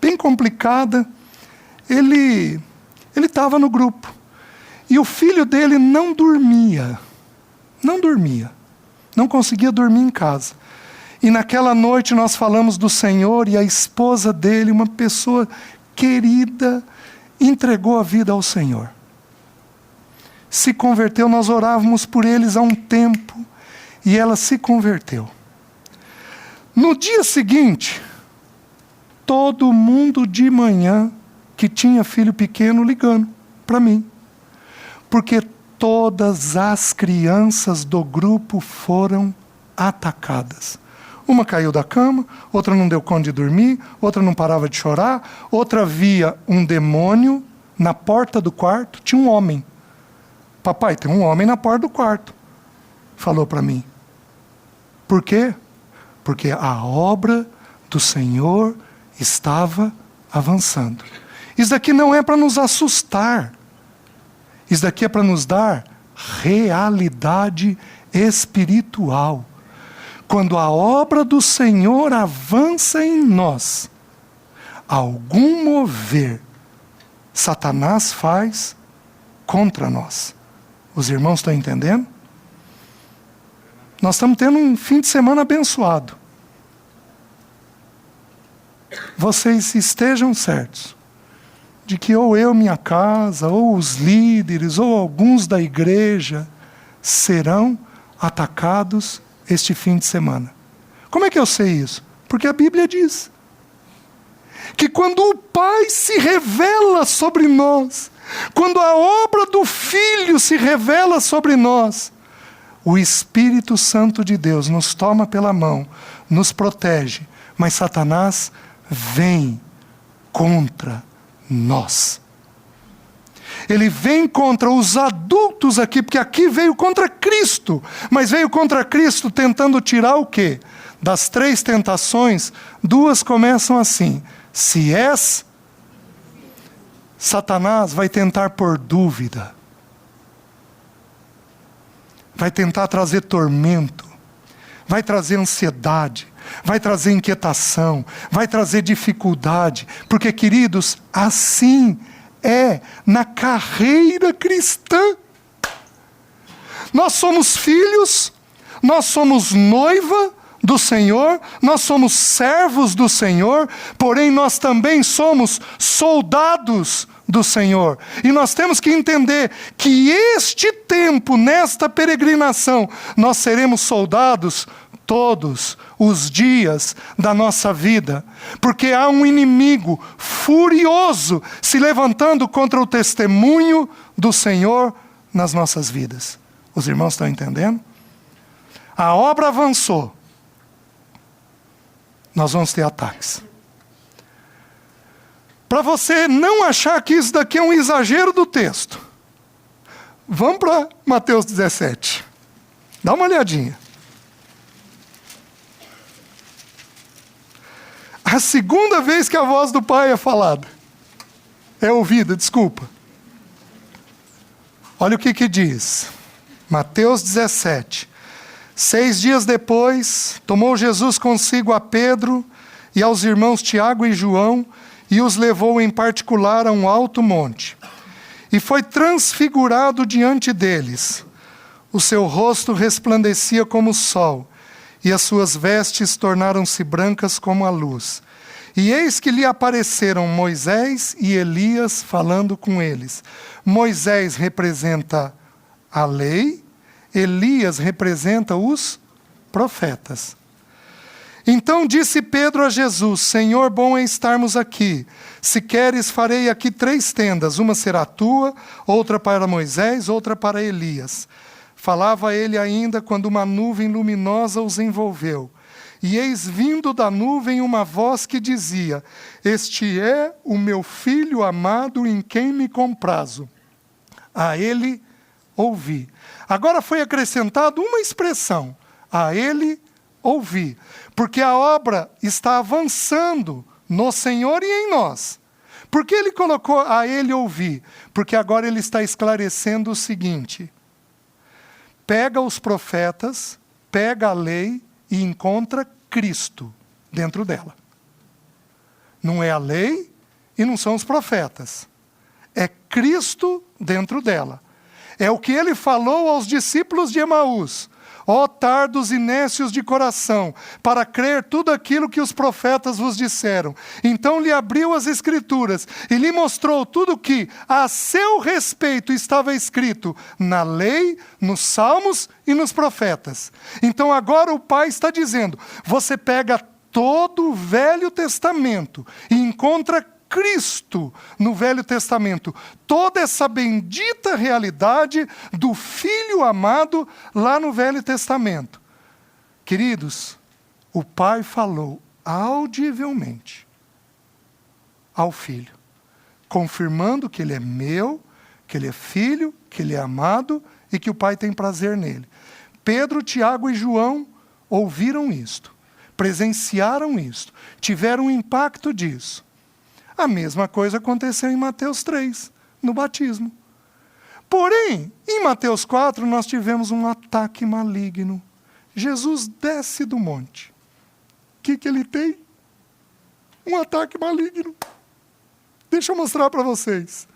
Speaker 1: bem complicada, ele estava no grupo. E o filho dele não dormia. Não dormia. Não conseguia dormir em casa. E naquela noite nós falamos do Senhor e a esposa dele, uma pessoa querida, entregou a vida ao Senhor. Se converteu, nós orávamos por eles há um tempo e ela se converteu. No dia seguinte, todo mundo de manhã que tinha filho pequeno ligando para mim. Porque todas as crianças do grupo foram atacadas. Uma caiu da cama, outra não deu conta de dormir, outra não parava de chorar, outra via um demônio na porta do quarto, tinha um homem. Papai, tem um homem na porta do quarto. Falou para mim. Por quê? Porque a obra do Senhor estava avançando. Isso daqui não é para nos assustar. Isso daqui é para nos dar realidade espiritual. Quando a obra do Senhor avança em nós, algum mover Satanás faz contra nós. Os irmãos estão entendendo? Nós estamos tendo um fim de semana abençoado. Vocês estejam certos de que ou eu, minha casa, ou os líderes, ou alguns da igreja serão atacados este fim de semana. Como é que eu sei isso? Porque a Bíblia diz que quando o Pai se revela sobre nós, quando a obra do Filho se revela sobre nós, o Espírito Santo de Deus nos toma pela mão, nos protege, mas Satanás vem contra nós. Ele vem contra os adultos aqui, porque aqui veio contra Cristo, mas veio contra Cristo tentando tirar o quê? Das 3 tentações, 2 começam assim: se és, Satanás vai tentar pôr dúvida, vai tentar trazer tormento, vai trazer ansiedade, vai trazer inquietação, vai trazer dificuldade, porque, queridos, assim é na carreira cristã. Nós somos filhos, nós somos noiva do Senhor, nós somos servos do Senhor, porém nós também somos soldados do Senhor. E nós temos que entender que este tempo, nesta peregrinação, nós seremos soldados todos os dias da nossa vida, porque há um inimigo furioso se levantando contra o testemunho do Senhor nas nossas vidas. Os irmãos estão entendendo? A obra avançou. Nós vamos ter ataques. Para você não achar que isso daqui é um exagero do texto, vamos para Mateus 17. Dá uma olhadinha. A segunda vez que a voz do Pai é falada. É ouvida, desculpa. Olha o que diz. Mateus 17. 6 dias depois, tomou Jesus consigo a Pedro e aos irmãos Tiago e João e os levou em particular a um alto monte. E foi transfigurado diante deles. O seu rosto resplandecia como o sol, e as suas vestes tornaram-se brancas como a luz. E eis que lhe apareceram Moisés e Elias falando com eles. Moisés representa a lei, Elias representa os profetas. Então disse Pedro a Jesus: Senhor, bom é estarmos aqui. Se queres, farei aqui 3 tendas. Uma será tua, outra para Moisés, outra para Elias. Falava ele ainda quando uma nuvem luminosa os envolveu. E eis vindo da nuvem uma voz que dizia: Este é o meu filho amado em quem me comprazo. A ele ouvi. Agora foi acrescentado uma expressão: a ele ouvi. Porque a obra está avançando no Senhor e em nós. Por que ele colocou a ele ouvir? Porque agora ele está esclarecendo o seguinte: pega os profetas, pega a lei e encontra Cristo dentro dela. Não é a lei e não são os profetas. É Cristo dentro dela. É o que ele falou aos discípulos de Emaús. Ó tardos e nécios de coração, para crer tudo aquilo que os profetas vos disseram. Então lhe abriu as Escrituras e lhe mostrou tudo que a seu respeito estava escrito na lei, nos salmos e nos profetas. Então agora o Pai está dizendo: você pega todo o Velho Testamento e encontra Cristo no Velho Testamento, toda essa bendita realidade do Filho amado lá no Velho Testamento. Queridos, o Pai falou audivelmente ao Filho, confirmando que Ele é meu, que Ele é Filho, que Ele é amado e que o Pai tem prazer nele. Pedro, Tiago e João ouviram isto, presenciaram isto, tiveram um impacto disso. A mesma coisa aconteceu em Mateus 3, no batismo. Porém, em Mateus 4, nós tivemos um ataque maligno. Jesus desce do monte. O que ele tem? Um ataque maligno. Deixa eu mostrar para vocês.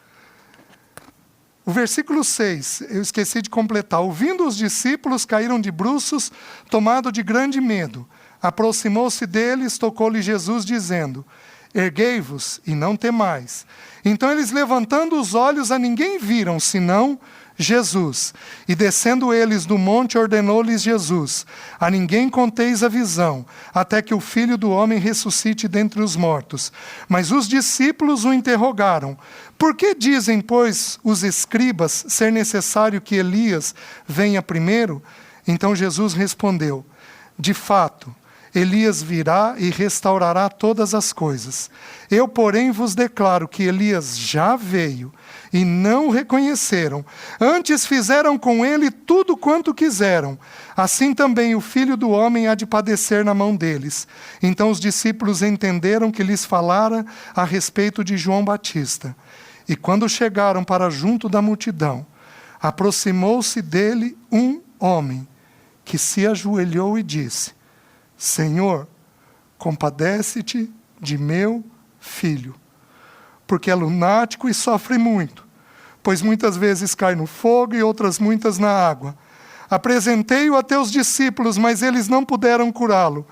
Speaker 1: O versículo 6, eu esqueci de completar. Ouvindo os discípulos, caíram de bruços, tomado de grande medo. Aproximou-se deles, tocou-lhe Jesus, dizendo: Erguei-vos e não temais. Então eles, levantando os olhos, a ninguém viram, senão Jesus. E descendo eles do monte, ordenou-lhes Jesus: a ninguém conteis a visão, até que o Filho do Homem ressuscite dentre os mortos. Mas os discípulos o interrogaram: por que dizem, pois, os escribas ser necessário que Elias venha primeiro? Então Jesus respondeu: de fato, Elias virá e restaurará todas as coisas. Eu, porém, vos declaro que Elias já veio e não o reconheceram. Antes fizeram com ele tudo quanto quiseram. Assim também o Filho do Homem há de padecer na mão deles. Então os discípulos entenderam que lhes falara a respeito de João Batista. E quando chegaram para junto da multidão, aproximou-se dele um homem que se ajoelhou e disse: Senhor, compadece-te de meu filho, porque é lunático e sofre muito, pois muitas vezes cai no fogo e outras muitas na água. Apresentei-o a teus discípulos, mas eles não puderam curá-lo.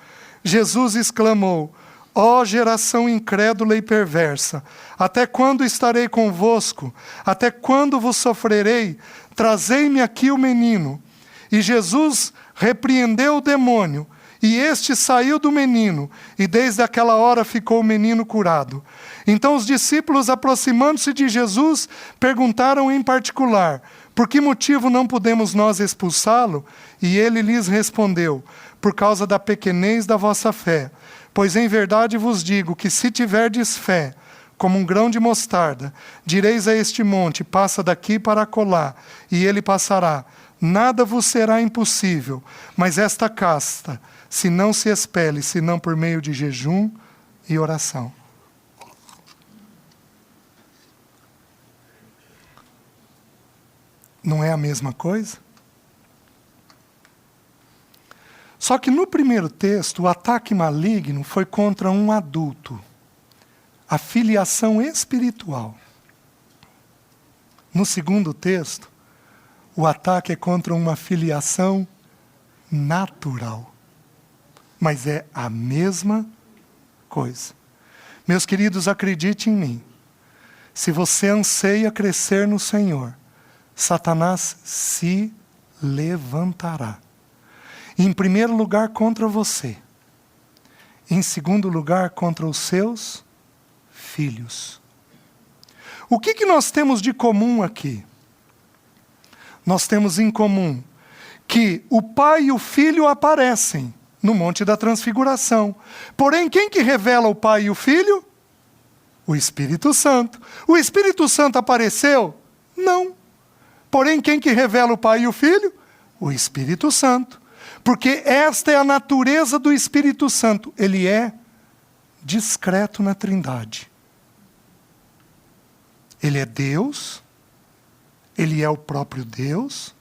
Speaker 1: Jesus exclamou: ó geração incrédula e perversa, até quando estarei convosco? Até quando vos sofrerei? Trazei-me aqui o menino. E Jesus repreendeu o demônio, e este saiu do menino, e desde aquela hora ficou o menino curado. Então os discípulos, aproximando-se de Jesus, perguntaram em particular: por que motivo não podemos nós expulsá-lo? E ele lhes respondeu: por causa da pequenez da vossa fé. Pois em verdade vos digo que se tiverdes fé, como um grão de mostarda, direis a este monte: passa daqui para acolá, e ele passará. Nada vos será impossível. Mas esta casta, se não se expele, senão por meio de jejum e oração. Não é a mesma coisa? Só que no primeiro texto, o ataque maligno foi contra um adulto. A filiação espiritual. No segundo texto, o ataque é contra uma filiação natural. Mas é a mesma coisa. Meus queridos, acredite em mim. Se você anseia crescer no Senhor, Satanás se levantará. Em primeiro lugar, contra você. Em segundo lugar, contra os seus filhos. O que nós temos de comum aqui? Nós temos em comum que o Pai e o Filho aparecem no Monte da Transfiguração. Porém, quem que revela o Pai e o Filho? O Espírito Santo. O Espírito Santo apareceu? Não. Porém, quem que revela o Pai e o Filho? O Espírito Santo. Porque esta é a natureza do Espírito Santo. Ele é discreto na Trindade. Ele é Deus. Ele é o próprio Deus.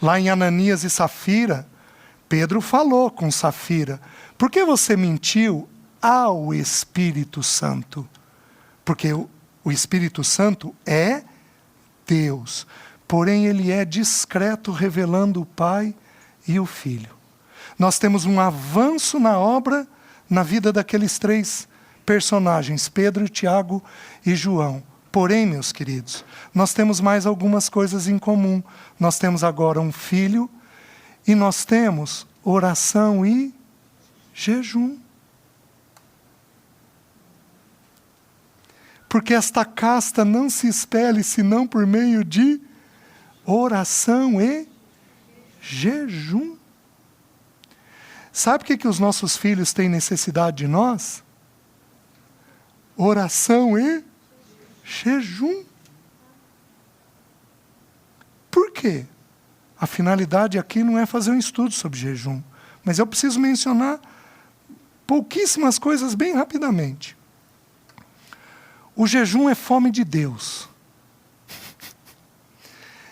Speaker 1: Lá em Ananias e Safira, Pedro falou com Safira: por que você mentiu ao Espírito Santo? Porque o Espírito Santo é Deus. Porém, ele é discreto, revelando o Pai e o Filho. Nós temos um avanço na obra, na vida daqueles três personagens, Pedro, Tiago e João. Porém, meus queridos, nós temos mais algumas coisas em comum. Nós temos agora um filho e nós temos oração e jejum. Porque esta casta não se espelhe senão por meio de oração e jejum. Sabe o que os nossos filhos têm necessidade de nós? Oração e jejum. Por quê? A finalidade aqui não é fazer um estudo sobre jejum. Mas eu preciso mencionar pouquíssimas coisas bem rapidamente. O jejum é fome de Deus.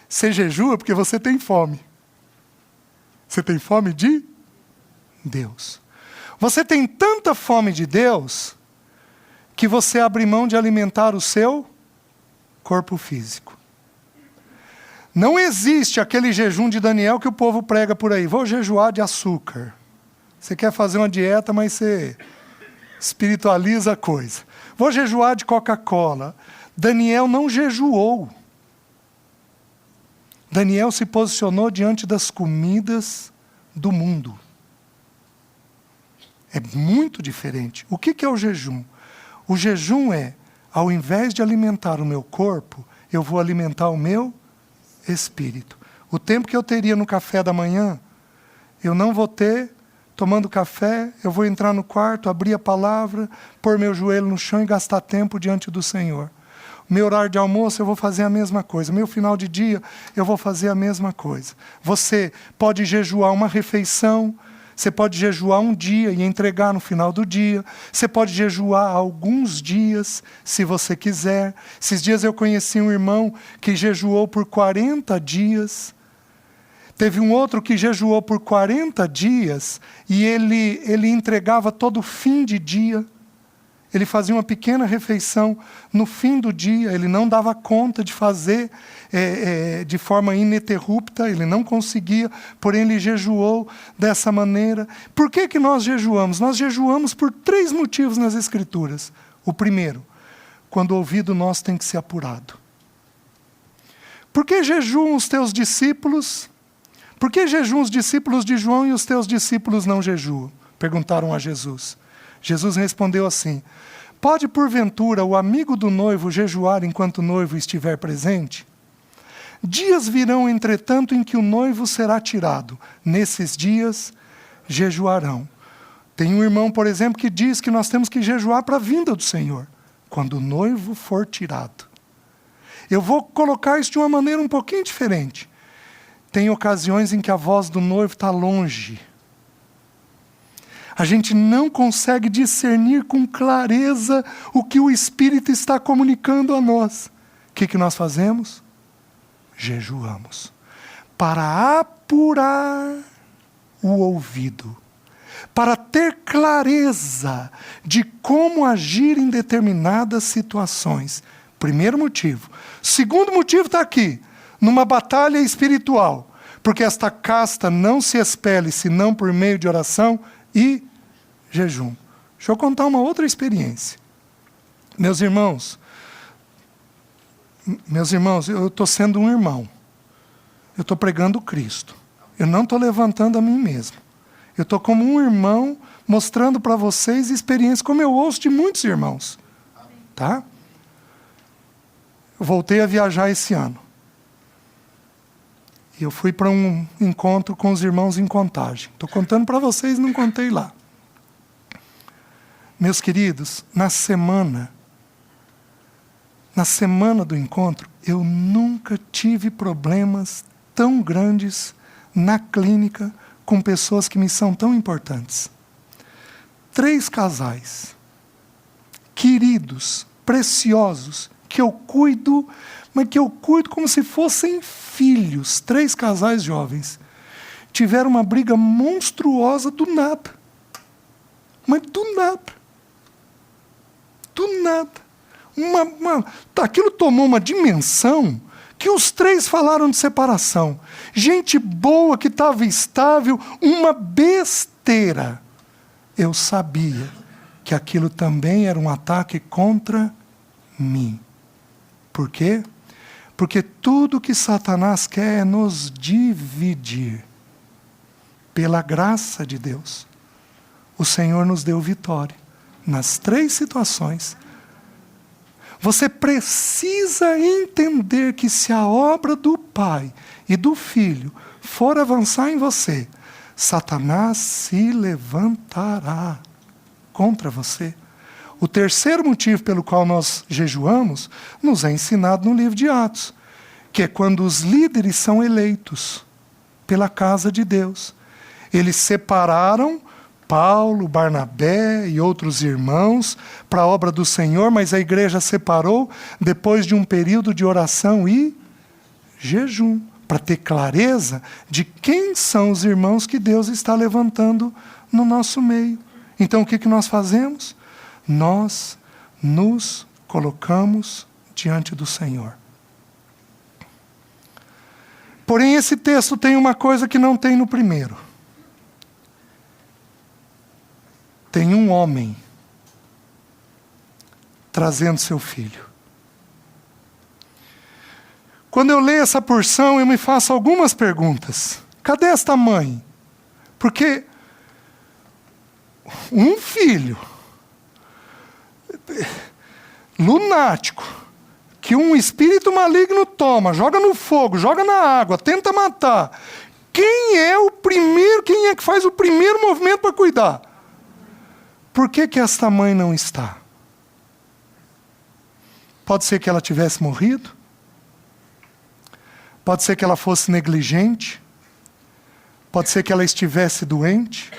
Speaker 1: Você jejua porque você tem fome. Você tem fome de Deus. Você tem tanta fome de Deus que você abre mão de alimentar o seu corpo físico. Não existe aquele jejum de Daniel que o povo prega por aí. Vou jejuar de açúcar. Você quer fazer uma dieta, mas você espiritualiza a coisa. Vou jejuar de Coca-Cola. Daniel não jejuou. Daniel se posicionou diante das comidas do mundo. É muito diferente. O que é o jejum? O jejum é, ao invés de alimentar o meu corpo, eu vou alimentar o meu espírito. O tempo que eu teria no café da manhã, eu não vou ter tomando café, eu vou entrar no quarto, abrir a palavra, pôr meu joelho no chão e gastar tempo diante do Senhor. Meu horário de almoço eu vou fazer a mesma coisa. Meu final de dia eu vou fazer a mesma coisa. Você pode jejuar uma refeição, você pode jejuar um dia e entregar no final do dia. Você pode jejuar alguns dias, se você quiser. Esses dias eu conheci um irmão que jejuou por 40 dias. Teve um outro que jejuou por 40 dias e ele entregava todo fim de dia. ele fazia uma pequena refeição no fim do dia, ele não dava conta de fazer de forma ininterrupta, ele não conseguia, porém ele jejuou dessa maneira. Por que nós jejuamos? Nós jejuamos por 3 motivos nas Escrituras. O primeiro, quando o ouvido nosso tem que ser apurado. Por que jejuam os teus discípulos? Por que jejuam os discípulos de João e os teus discípulos não jejuam? Perguntaram a Jesus. Jesus respondeu assim: pode porventura o amigo do noivo jejuar enquanto o noivo estiver presente? Dias virão, entretanto, em que o noivo será tirado. Nesses dias jejuarão. Tem um irmão, por exemplo, que diz que nós temos que jejuar para a vinda do Senhor, quando o noivo for tirado. Eu vou colocar isso de uma maneira um pouquinho diferente. Tem ocasiões em que a voz do noivo está longe. A gente não consegue discernir com clareza o que o Espírito está comunicando a nós. O que nós fazemos? Jejuamos. Para apurar o ouvido. Para ter clareza de como agir em determinadas situações. Primeiro motivo. Segundo motivo está aqui. Numa batalha espiritual. Porque esta casta não se expele senão por meio de oração e jejum. Deixa eu contar uma outra experiência. Meus irmãos, eu estou sendo um irmão. Eu estou pregando Cristo. Eu não estou levantando a mim mesmo. Eu estou como um irmão mostrando para vocês experiências como eu ouço de muitos irmãos. Tá? Eu voltei a viajar esse ano. E eu fui para um encontro com os irmãos em Contagem. Estou contando para vocês, não contei lá. Meus queridos, na semana do encontro, eu nunca tive problemas tão grandes na clínica com pessoas que me são tão importantes. 3 casais, queridos, preciosos, que eu cuido, mas que eu cuido como se fossem filhos. 3 casais jovens tiveram uma briga monstruosa do nada. Mas do nada. Do nada. Aquilo tomou uma dimensão que os 3 falaram de separação. Gente boa que estava estável, uma besteira. Eu sabia que aquilo também era um ataque contra mim. Por quê? Porque tudo que Satanás quer é nos dividir. Pela graça de Deus, o Senhor nos deu vitória. Nas 3 situações. Você precisa entender que se a obra do Pai e do Filho for avançar em você, Satanás se levantará contra você. O terceiro motivo pelo qual nós jejuamos nos é ensinado no livro de Atos, que é quando os líderes são eleitos pela casa de Deus. Eles separaram Paulo, Barnabé e outros irmãos para a obra do Senhor, mas a igreja separou depois de um período de oração e jejum, para ter clareza de quem são os irmãos que Deus está levantando no nosso meio. Então o que nós fazemos? Nós nos colocamos diante do Senhor. Porém, esse texto tem uma coisa que não tem no primeiro. Tem um homem trazendo seu filho. Quando eu leio essa porção, eu me faço algumas perguntas. Cadê esta mãe? Porque um filho lunático, que um espírito maligno toma, joga no fogo, joga na água, tenta matar. Quem é que faz o primeiro movimento para cuidar? Por que esta mãe não está? Pode ser que ela tivesse morrido? Pode ser que ela fosse negligente? Pode ser que ela estivesse doente?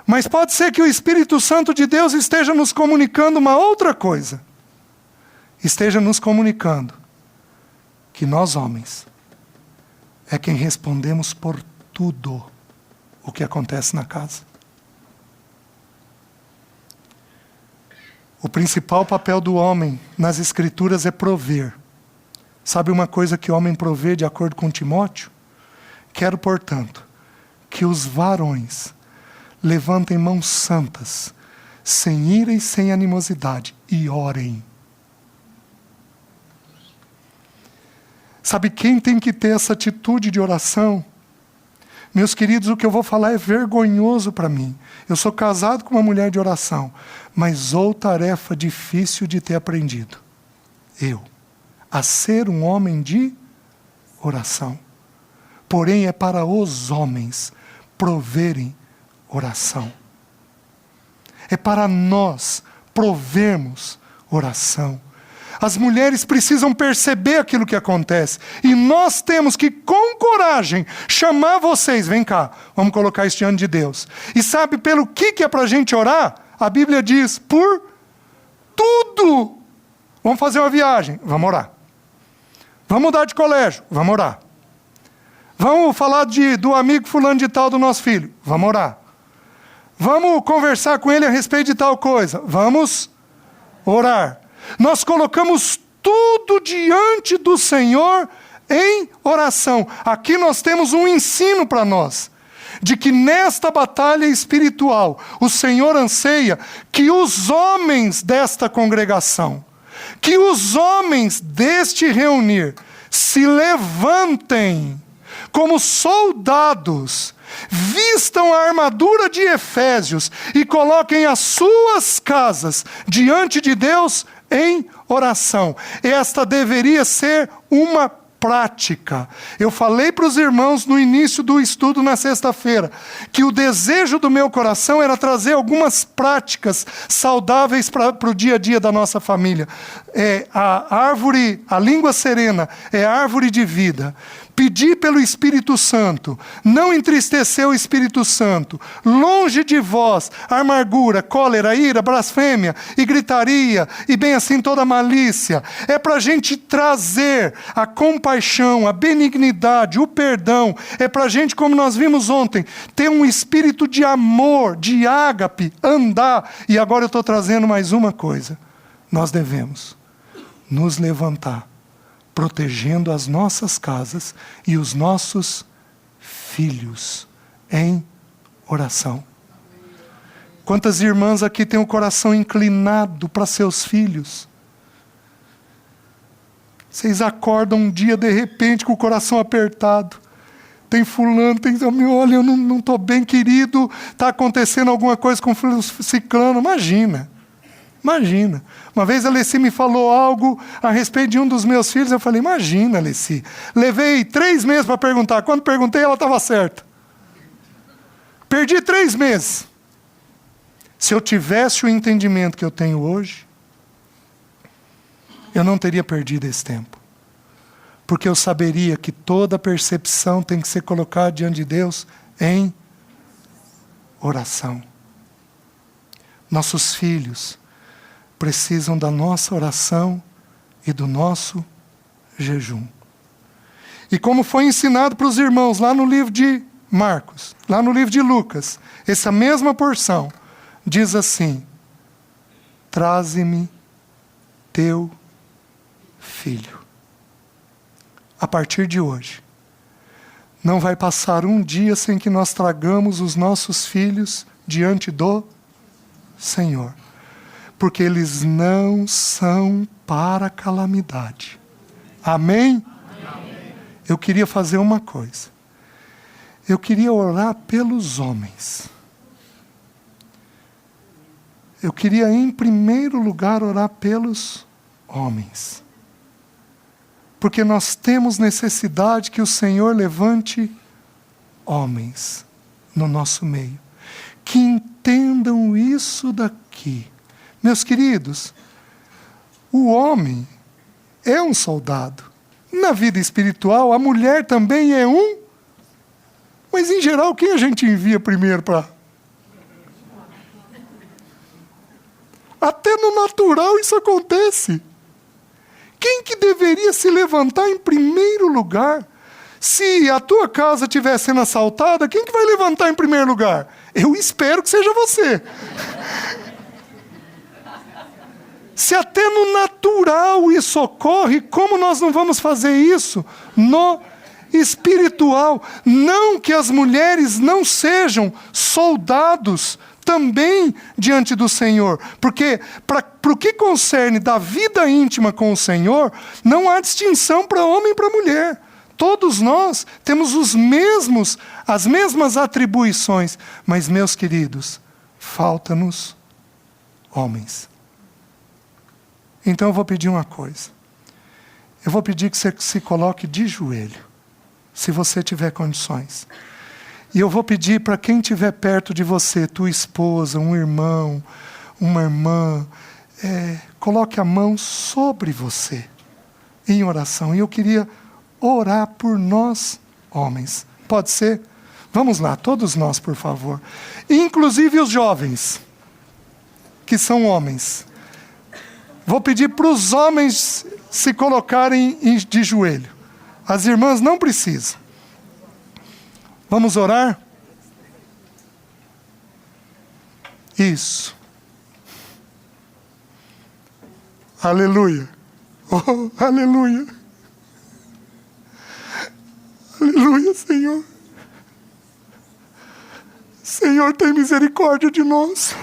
Speaker 1: Mas pode ser que o Espírito Santo de Deus esteja nos comunicando uma outra coisa. Esteja nos comunicando que nós, homens, é quem respondemos por tudo o que acontece na casa. O principal papel do homem nas Escrituras é prover. Sabe uma coisa que o homem provê de acordo com Timóteo? Quero, portanto, que os varões levantem mãos santas, sem ira e sem animosidade, e orem. Sabe quem tem que ter essa atitude de oração? Meus queridos, o que eu vou falar é vergonhoso para mim. Eu sou casado com uma mulher de oração, mas ou tarefa difícil de ter aprendido. A ser um homem de oração. Porém, é para os homens proverem oração. É para nós provermos oração. As mulheres precisam perceber aquilo que acontece. E nós temos que, com coragem, chamar vocês. Vem cá, vamos colocar isso diante de Deus. E sabe pelo que é para a gente orar? A Bíblia diz, por tudo. Vamos fazer uma viagem? Vamos orar. Vamos mudar de colégio? Vamos orar. Vamos falar do amigo fulano de tal do nosso filho? Vamos orar. Vamos conversar com ele a respeito de tal coisa? Vamos orar. Nós colocamos tudo diante do Senhor em oração. Aqui nós temos um ensino para nós, de que nesta batalha espiritual, o Senhor anseia que os homens desta congregação, que os homens deste reunir, se levantem como soldados, vistam a armadura de Efésios e coloquem as suas casas diante de Deus em oração. Esta deveria ser uma prática. Eu falei para os irmãos no início do estudo na sexta-feira, que o desejo do meu coração era trazer algumas práticas saudáveis para o dia a dia da nossa família. A língua serena é a árvore de vida. Pedir pelo Espírito Santo, não entristecer o Espírito Santo, longe de vós, amargura, cólera, ira, blasfêmia e gritaria, e bem assim toda malícia. É para a gente trazer a compaixão, a benignidade, o perdão. É para a gente, como nós vimos ontem, ter um espírito de amor, de ágape, andar. E agora eu estou trazendo mais uma coisa. Nós devemos nos levantar, protegendo as nossas casas e os nossos filhos em oração. Quantas irmãs aqui têm o coração inclinado para seus filhos? Vocês acordam um dia de repente com o coração apertado. Tem fulano, olha, eu não estou bem, querido, está acontecendo alguma coisa com o ciclano. Imagina. Uma vez a Alessi me falou algo a respeito de um dos meus filhos. Eu falei, imagina, Alessi. Levei 3 meses para perguntar. Quando perguntei, ela estava certa. Perdi 3 meses. Se eu tivesse o entendimento que eu tenho hoje, eu não teria perdido esse tempo. Porque eu saberia que toda percepção tem que ser colocada diante de Deus em oração. Nossos filhos precisam da nossa oração e do nosso jejum. E como foi ensinado para os irmãos lá no livro de Marcos, lá no livro de Lucas, essa mesma porção diz assim: traze-me teu filho. A partir de hoje, não vai passar um dia sem que nós tragamos os nossos filhos diante do Senhor. Porque eles não são para calamidade. Amém? Amém? Eu queria fazer uma coisa. Eu queria orar pelos homens. Eu queria, em primeiro lugar, orar pelos homens. Porque nós temos necessidade que o Senhor levante homens no nosso meio, que entendam isso daqui. Meus queridos, o homem é um soldado. Na vida espiritual, a mulher também é um. Mas, em geral, quem a gente envia primeiro para? Até no natural isso acontece. Quem que deveria se levantar em primeiro lugar? Se a tua casa estiver sendo assaltada, quem que vai levantar em primeiro lugar? Eu espero que seja você. Se até no natural isso ocorre, como nós não vamos fazer isso no espiritual? Não que as mulheres não sejam soldados também diante do Senhor, porque para o que concerne da vida íntima com o Senhor, não há distinção para homem e para mulher. Todos nós temos as mesmas atribuições, mas, meus queridos, falta-nos homens. Então eu vou pedir uma coisa. Eu vou pedir que você se coloque de joelho, se você tiver condições. E eu vou pedir para quem estiver perto de você, tua esposa, um irmão, uma irmã, coloque a mão sobre você, em oração. E eu queria orar por nós, homens. Pode ser? Vamos lá, todos nós, por favor. Inclusive os jovens, que são homens. Vou pedir para os homens se colocarem de joelho. As irmãs não precisam. Vamos orar? Isso. Aleluia. Oh, aleluia. Aleluia, Senhor. Senhor, tem misericórdia de nós.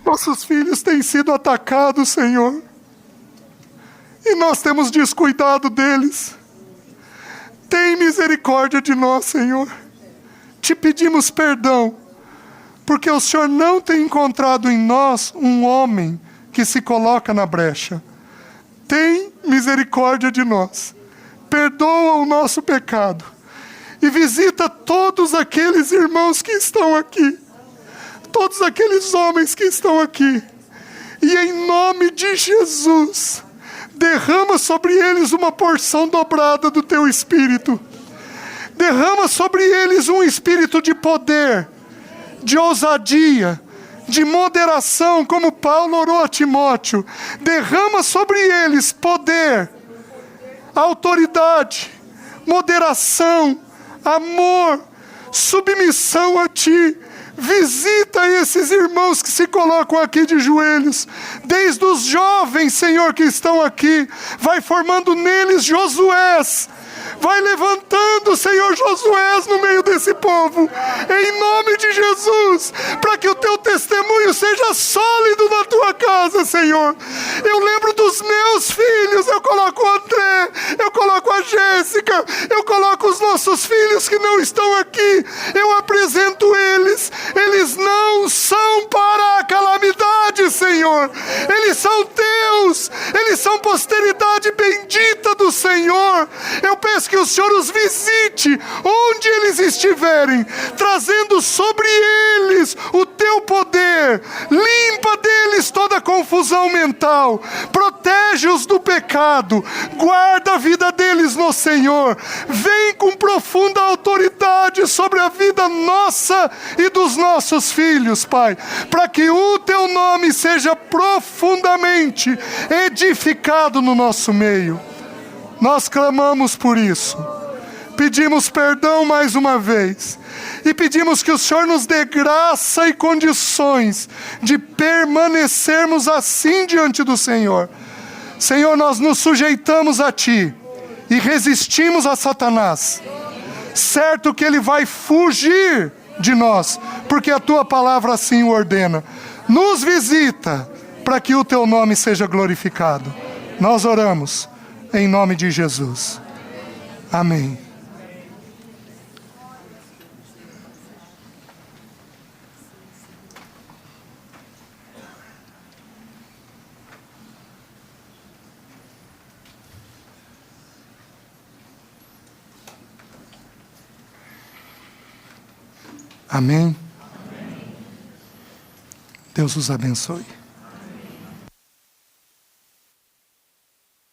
Speaker 1: Nossos filhos têm sido atacados, Senhor. E nós temos descuidado deles. Tem misericórdia de nós, Senhor. Te pedimos perdão, porque o Senhor não tem encontrado em nós um homem que se coloca na brecha. Tem misericórdia de nós. Perdoa o nosso pecado. E visita todos aqueles irmãos que estão aqui. Todos aqueles homens que estão aqui. E em nome de Jesus, derrama sobre eles uma porção dobrada do teu Espírito. Derrama sobre eles um espírito de poder, de ousadia, de moderação, como Paulo orou a Timóteo. Derrama sobre eles poder, autoridade, moderação, amor, submissão a Ti. Visita esses irmãos que se colocam aqui de joelhos, desde os jovens, Senhor, que estão aqui. Vai formando neles Josués. Vai levantando, Senhor, Josués no meio desse povo, em nome de Jesus, para que o teu testemunho seja sólido na tua casa, Senhor. Eu lembro dos meus filhos, eu coloco o André, eu coloco a Jéssica, eu coloco os nossos filhos que não estão aqui, eu apresento eles. Eles não são para a calamidade, Senhor, eles são teus, eles são posteridade bendita do Senhor. Eu peço que o Senhor os visite onde eles estiverem, trazendo sobre eles o teu poder. Limpa deles toda a confusão mental, protege-os do pecado, guarda a vida deles no Senhor. Vem com profunda autoridade sobre a vida nossa e dos nossos filhos, Pai, para que o teu nome seja profundamente edificado no nosso meio. Nós clamamos por isso, pedimos perdão mais uma vez, e pedimos que o Senhor nos dê graça e condições de permanecermos assim diante do Senhor. Senhor, nós nos sujeitamos a Ti e resistimos a Satanás, certo que ele vai fugir de nós, porque a Tua palavra assim o ordena. Nos visita, para que o Teu nome seja glorificado. Nós oramos em nome de Jesus. Amém. Amém. Deus os abençoe.